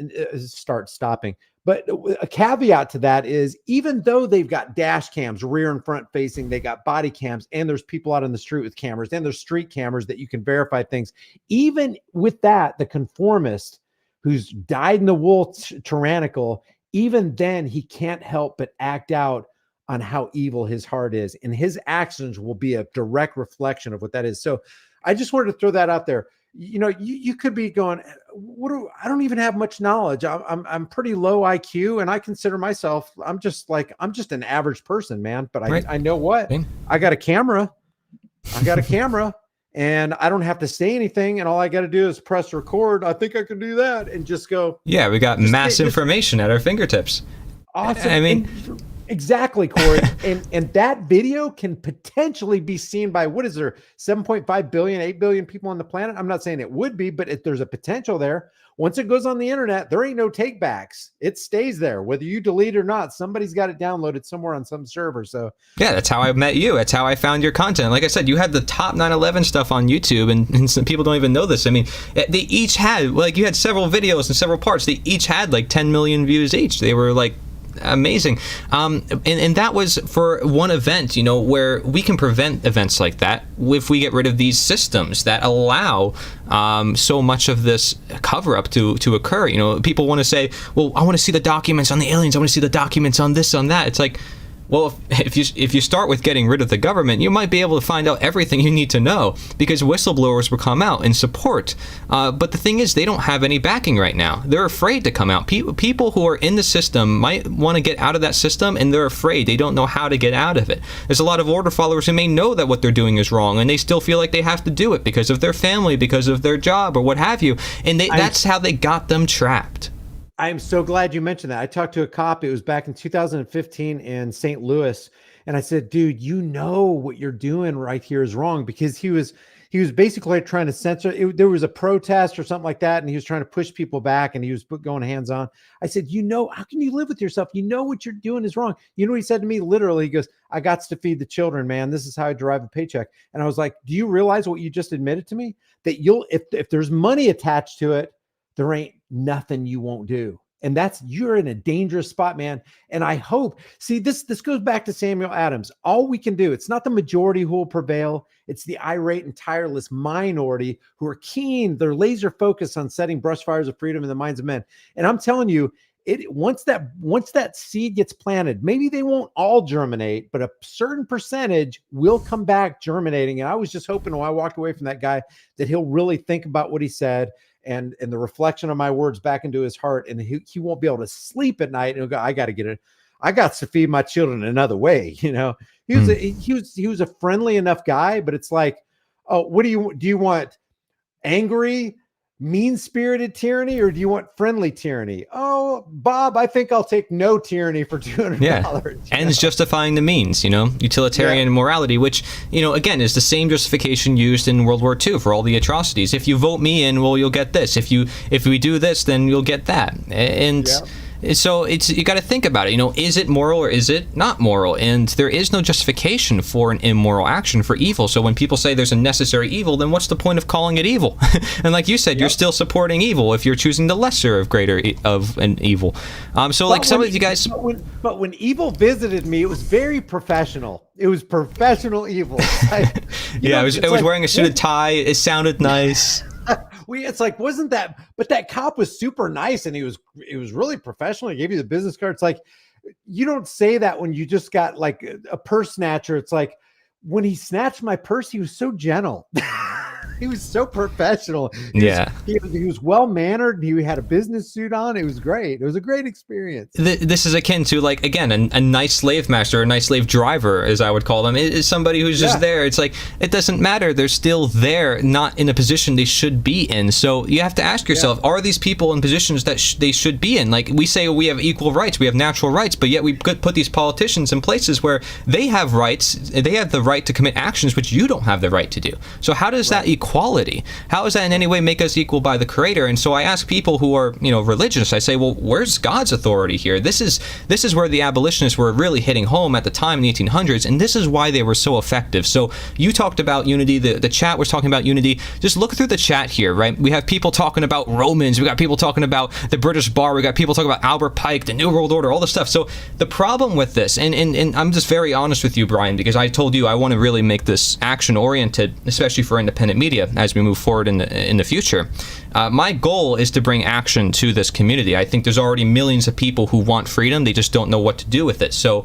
But a caveat to that is, even though they've got dash cams, rear and front facing, they got body cams, and there's people out on the street with cameras, and there's street cameras that you can verify things. Even with that, the conformist who's dyed in the wool tyrannical, even then he can't help but act out on how evil his heart is. And his actions will be a direct reflection of what that is. So I just wanted to throw that out there. You could be going, I don't even have much knowledge. I'm pretty low IQ, and I consider myself, I'm just an average person, man. But I know what, I got a camera, and I don't have to say anything. And all I got to do is press record. I think I can do that and just go. Yeah. We got mass information at our fingertips. Awesome. I mean, exactly, Corey. and that video can potentially be seen by, what is there, 7.5 billion, 8 billion people on the planet? I'm not saying it would be, but if there's a potential there, once it goes on the internet, there ain't no take backs. It stays there. Whether you delete it or not, somebody's got it downloaded somewhere on some server. So yeah, that's how I met you. That's how I found your content. Like I said, you had the top 9/11 stuff on YouTube, and some people don't even know this. I mean, they each had, you had several videos and several parts. They each had 10 million views each. They were amazing. And that was for one event, where we can prevent events like that if we get rid of these systems that allow so much of this cover up to occur. People want to say, well, I want to see the documents on the aliens. I want to see the documents on this, on that. It's like, well, if you start with getting rid of the government, you might be able to find out everything you need to know, because whistleblowers will come out and support. But the thing is, they don't have any backing right now. They're afraid to come out. People who are in the system might want to get out of that system, and they're afraid. They don't know how to get out of it. There's a lot of order followers who may know that what they're doing is wrong, and they still feel like they have to do it because of their family, because of their job, or what have you. And that's how they got them trapped. I'm so glad you mentioned that. I talked to a cop. It was back in 2015 in St. Louis. And I said, dude, what you're doing right here is wrong, because he was basically trying to censor it. There was a protest or something like that, and he was trying to push people back, and he was going hands on. I said, how can you live with yourself? What you're doing is wrong. You know what he said to me? Literally, he goes, I got to feed the children, man. This is how I derive a paycheck. And I was like, do you realize what you just admitted to me? That if there's money attached to it, there ain't nothing you won't do. And you're in a dangerous spot, man. And I hope, this goes back to Samuel Adams. All we can do, it's not the majority who will prevail. It's the irate and tireless minority who are keen. They're laser focused on setting brush fires of freedom in the minds of men. And I'm telling you, once that seed gets planted, maybe they won't all germinate, but a certain percentage will come back germinating. And I was just hoping when I walked away from that guy that he'll really think about what he said, and the reflection of my words back into his heart, and he won't be able to sleep at night, and he'll go, I got to get it. I got to feed my children another way. He was a friendly enough guy, but it's like, oh, what do you want? Angry, mean-spirited tyranny, or do you want friendly tyranny? Oh, Bob, I think I'll take no tyranny for $200. Yeah. Ends justifying the means, utilitarian morality, which, again, is the same justification used in World War II for all the atrocities. If you vote me in, well, you'll get this. If we do this, then you'll get that. And so you got to think about it. Is it moral or is it not moral? And there is no justification for an immoral action, for evil. So when people say there's a necessary evil, then what's the point of calling it evil? And like you said, you're still supporting evil if you're choosing the lesser of greater of an evil. Some of you guys. But when evil visited me, it was very professional. It was professional evil. It was wearing a suited tie. It sounded nice. It's like, wasn't that, but that cop was super nice, and it was really professional. He gave you the business card. It's like, you don't say that when you just got a purse snatcher. It's like, when he snatched my purse, he was so gentle. He was so professional. Yeah. He was well mannered. He had a business suit on. It was great. It was a great experience. This is akin to, like, again, a nice slave master, a nice slave driver, as I would call them, is somebody who's just there. It's like, it doesn't matter. They're still there, not in a position they should be in. So you have to ask yourself, are these people in positions that they should be in? Like, we say we have equal rights, we have natural rights, but yet we put these politicians in places where they have rights, they have the right to commit actions which you don't have the right to do. So how does that equality, how does that in any way make us equal by the Creator? And so I ask people who are, religious, I say, well, where's God's authority here? This is where the abolitionists were really hitting home at the time in the 1800s, and this is why they were so effective. So you talked about unity, the chat was talking about unity. Just look through the chat here, right? We have people talking about Romans, we got people talking about the British Bar, we got people talking about Albert Pike, the New World Order, all this stuff. So the problem with this, and I'm just very honest with you, Brian, because I told you I want to really make this action-oriented, especially for independent media as we move forward in the future. My goal is to bring action to this community. I think there's already millions of people who want freedom. They just don't know what to do with it. So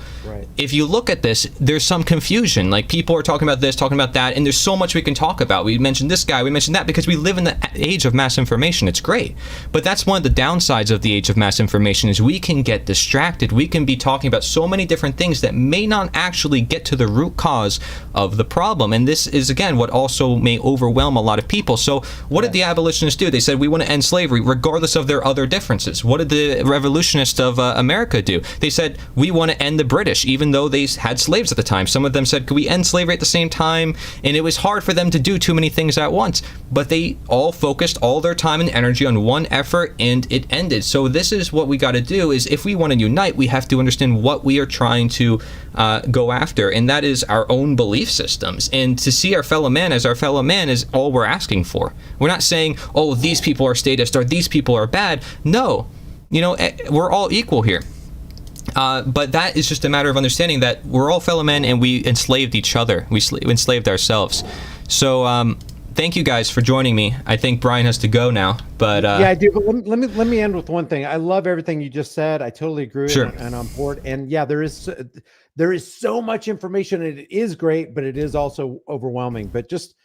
if you look at this, there's some confusion. Like, people are talking about this, talking about that, and there's so much we can talk about. We mentioned this guy, we mentioned that, because we live in the age of mass information. It's great. But that's one of the downsides of the age of mass information, is we can get distracted. We can be talking about so many different things that may not actually get to the root cause of the problem. And this is, again, what also may overwhelm a lot of people. So what did the abolitionists do? They said, we want to end slavery regardless of their other differences. What did the revolutionists of America do? They said, we want to end the British, even though they had slaves at the time. Some of them said, could we end slavery at the same time? And it was hard for them to do too many things at once. But they all focused all their time and energy on one effort, and it ended. So this is what we got to do, is if we want to unite, we have to understand what we are trying to go after, and that is our own belief systems. And to see our fellow man as our fellow man is all we're asking for. We're not saying, oh, these people are statist or these people are bad. No, we're all equal here. But that is just a matter of understanding that we're all fellow men, and we enslaved each other. We enslaved ourselves. So thank you guys for joining me. I think Brian has to go now, but yeah, I do. But let me end with one thing. I love everything you just said. I totally agree, sure. and I'm bored. And yeah, there is so much information, and it is great, but it is also overwhelming. But just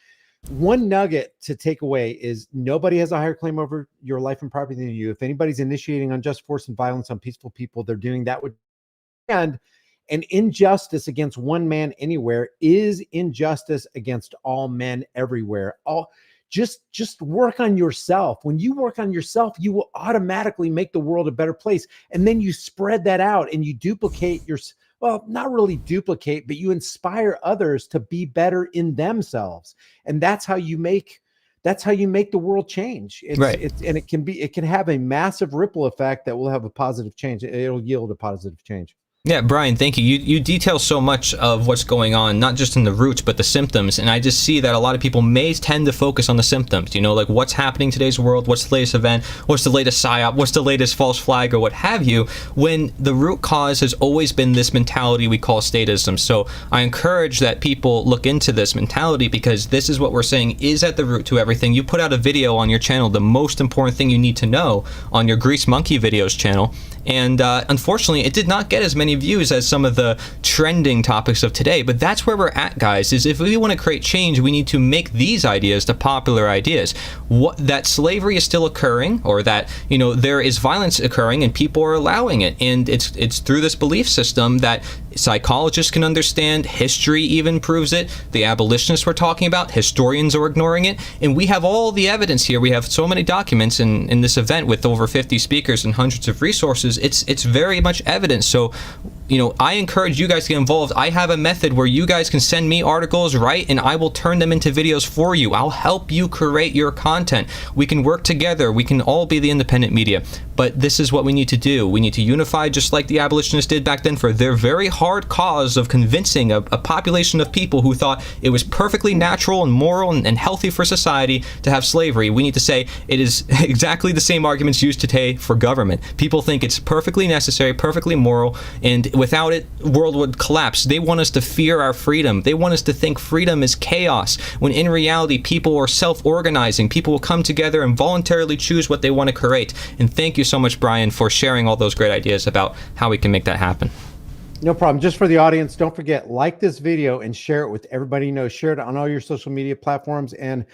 one nugget to take away is, nobody has a higher claim over your life and property than you. If anybody's initiating unjust force and violence on peaceful people, they're doing that with, and an injustice against one man anywhere is injustice against all men everywhere. Just work on yourself. When you work on yourself, you will automatically make the world a better place. And then you spread that out and you duplicate well, not really duplicate, but you inspire others to be better in themselves. And that's how you make the world change. And it can have a massive ripple effect that will have a positive change. It'll yield a positive change. Yeah, Brian, thank you. You detail so much of what's going on, not just in the roots, but the symptoms. And I just see that a lot of people may tend to focus on the symptoms, like what's happening in today's world, what's the latest event, what's the latest psyop, what's the latest false flag, or what have you, when the root cause has always been this mentality we call statism. So I encourage that people look into this mentality, because this is what we're saying is at the root to everything. You put out a video on your channel, the most important thing you need to know, on your Grease Monkey videos channel. And unfortunately, it did not get as many views as some of the trending topics of today. But that's where we're at, guys, is if we want to create change, we need to make these ideas the popular ideas. That slavery is still occurring, or that, there is violence occurring and people are allowing it. And it's through this belief system that psychologists can understand. History even proves it. The abolitionists we're talking about, historians are ignoring it. And we have all the evidence here. We have so many documents in this event with over 50 speakers and hundreds of resources. It's very much evidence. So, I encourage you guys to get involved. I have a method where you guys can send me articles, right? And I will turn them into videos for you. I'll help you create your content. We can work together. We can all be the independent media. But this is what we need to do. We need to unify, just like the abolitionists did back then, for their very hard cause of convincing a population of people who thought it was perfectly natural and moral and healthy for society to have slavery. We need to say it is exactly the same arguments used today for government. People think it's perfectly necessary, perfectly moral, and without it, the world would collapse. They want us to fear our freedom. They want us to think freedom is chaos, when in reality, people are self-organizing. People will come together and voluntarily choose what they want to create. And thank you so much, Brian, for sharing all those great ideas about how we can make that happen. No problem. Just for the audience, don't forget, like this video and share it with everybody you know. Share it on all your social media platforms, and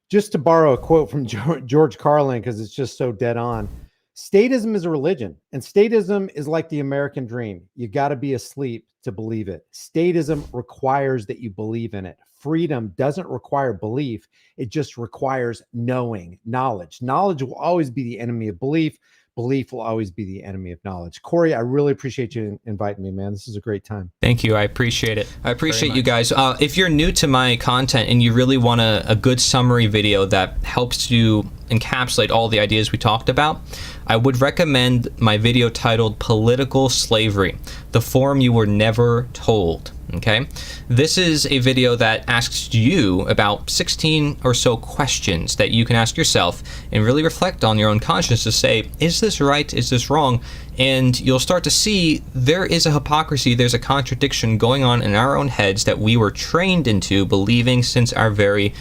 Just to borrow a quote from George Carlin, because it's just so dead on. Statism is a religion, and statism is like the American dream. You got to be asleep to believe it. Statism requires that you believe in it. Freedom doesn't require belief. It just requires knowing, knowledge. Knowledge will always be the enemy of belief. Belief will always be the enemy of knowledge. Corey, I really appreciate you inviting me, man. This is a great time. Thank you. I appreciate it. I appreciate you guys. If you're new to my content and you really want a good summary video that helps you encapsulate all the ideas we talked about, I would recommend my video titled Political Slavery, the form you were never told. Okay, this is a video that asks you about 16 or so questions that you can ask yourself and really reflect on your own conscience to say, is this right? Is this wrong? And you'll start to see there is a hypocrisy, there's a contradiction going on in our own heads that we were trained into believing since our very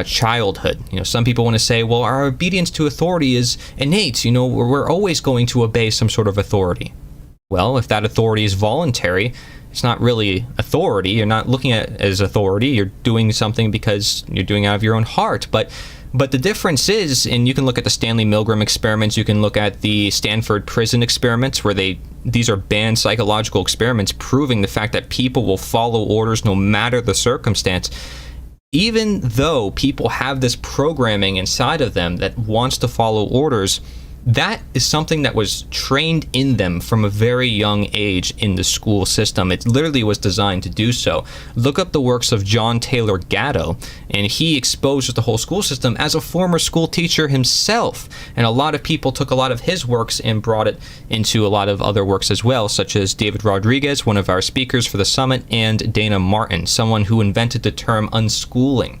childhood. You know, some people want to say, well, our obedience to authority is innate. You know, we're always going to obey some sort of authority. Well, if that authority is voluntary, it's not really authority. You're not looking at it as authority. You're doing something because you're doing it out of your own heart. But the difference is, and you can look at the Stanley Milgram experiments, you can look at the Stanford prison experiments, where these are banned psychological experiments proving the fact that people will follow orders no matter the circumstance. Even though people have this programming inside of them that wants to follow orders, that is something that was trained in them from a very young age in the school system. It literally was designed to do so. Look up the works of John Taylor Gatto, and he exposes the whole school system as a former school teacher himself. And a lot of people took a lot of his works and brought it into a lot of other works as well, such as David Rodriguez, one of our speakers for the summit, and Dana Martin, someone who invented the term unschooling.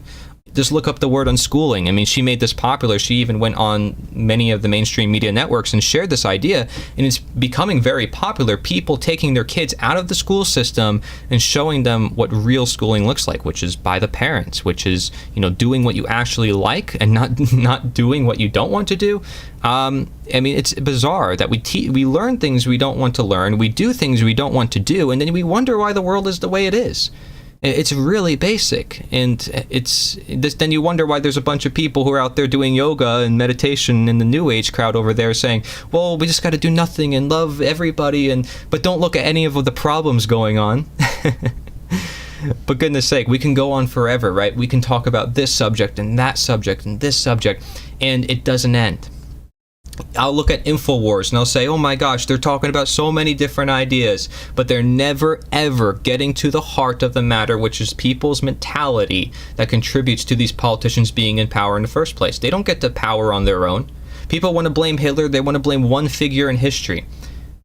Just look up the word unschooling. I mean, she made this popular. She even went on many of the mainstream media networks and shared this idea, and it's becoming very popular. People taking their kids out of the school system and showing them what real schooling looks like, which is by the parents, which is, you know, doing what you actually like and not doing what you don't want to do. I mean, it's bizarre that we learn things we don't want to learn, we do things we don't want to do, and then we wonder why the world is the way it is. It's really basic, and then you wonder why there's a bunch of people who are out there doing yoga and meditation in the New Age crowd over there saying, well, we just got to do nothing and love everybody, but don't look at any of the problems going on. But goodness sake, we can go on forever, right? We can talk about this subject and that subject and this subject, and it doesn't end. I'll look at InfoWars and I'll say, oh my gosh, they're talking about so many different ideas, but they're never ever getting to the heart of the matter, which is people's mentality that contributes to these politicians being in power in the first place. They don't get to power on their own. People want to blame Hitler, they want to blame one figure in history.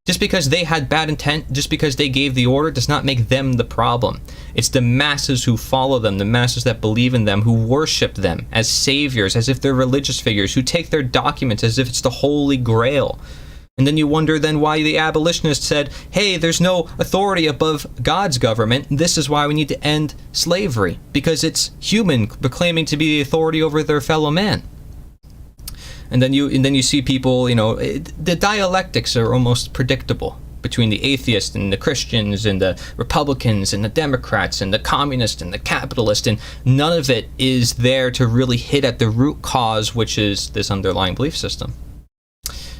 Just because they had bad intent, just because they gave the order, does not make them the problem. It's the masses who follow them, the masses that believe in them, who worship them as saviors, as if they're religious figures, who take their documents as if it's the Holy Grail. And then you wonder then why the abolitionists said, hey, there's no authority above God's government. This is why we need to end slavery, because it's human proclaiming to be the authority over their fellow man. And then you see people, you know, the dialectics are almost predictable between the atheists and the Christians and the Republicans and the Democrats and the communists and the capitalists, and none of it is there to really hit at the root cause, which is this underlying belief system.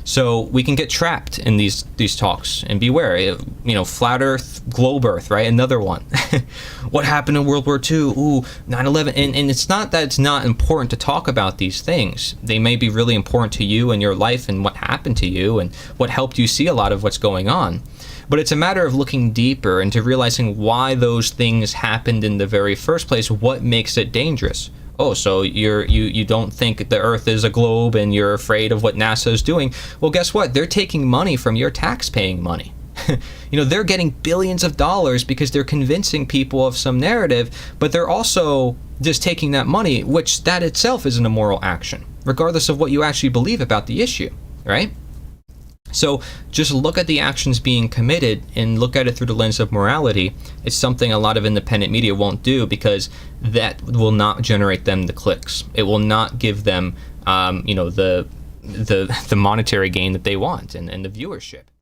So we can get trapped in these talks, and beware, you know, flat earth, globe earth, right? Another one. What happened in World War II? Ooh, 9/11. And it's not that it's not important to talk about these things. They may be really important to you and your life and what happened to you and what helped you see a lot of what's going on. But it's a matter of looking deeper into realizing why those things happened in the very first place. What makes it dangerous? Oh, so you don't think the Earth is a globe and you're afraid of what NASA is doing. Well, guess what? They're taking money from your tax-paying money. You know, they're getting billions of dollars because they're convincing people of some narrative, but they're also just taking that money, which that itself is an immoral action, regardless of what you actually believe about the issue, right? So just look at the actions being committed and look at it through the lens of morality. It's something a lot of independent media won't do because that will not generate them the clicks. It will not give them, you know, the monetary gain that they want and the viewership.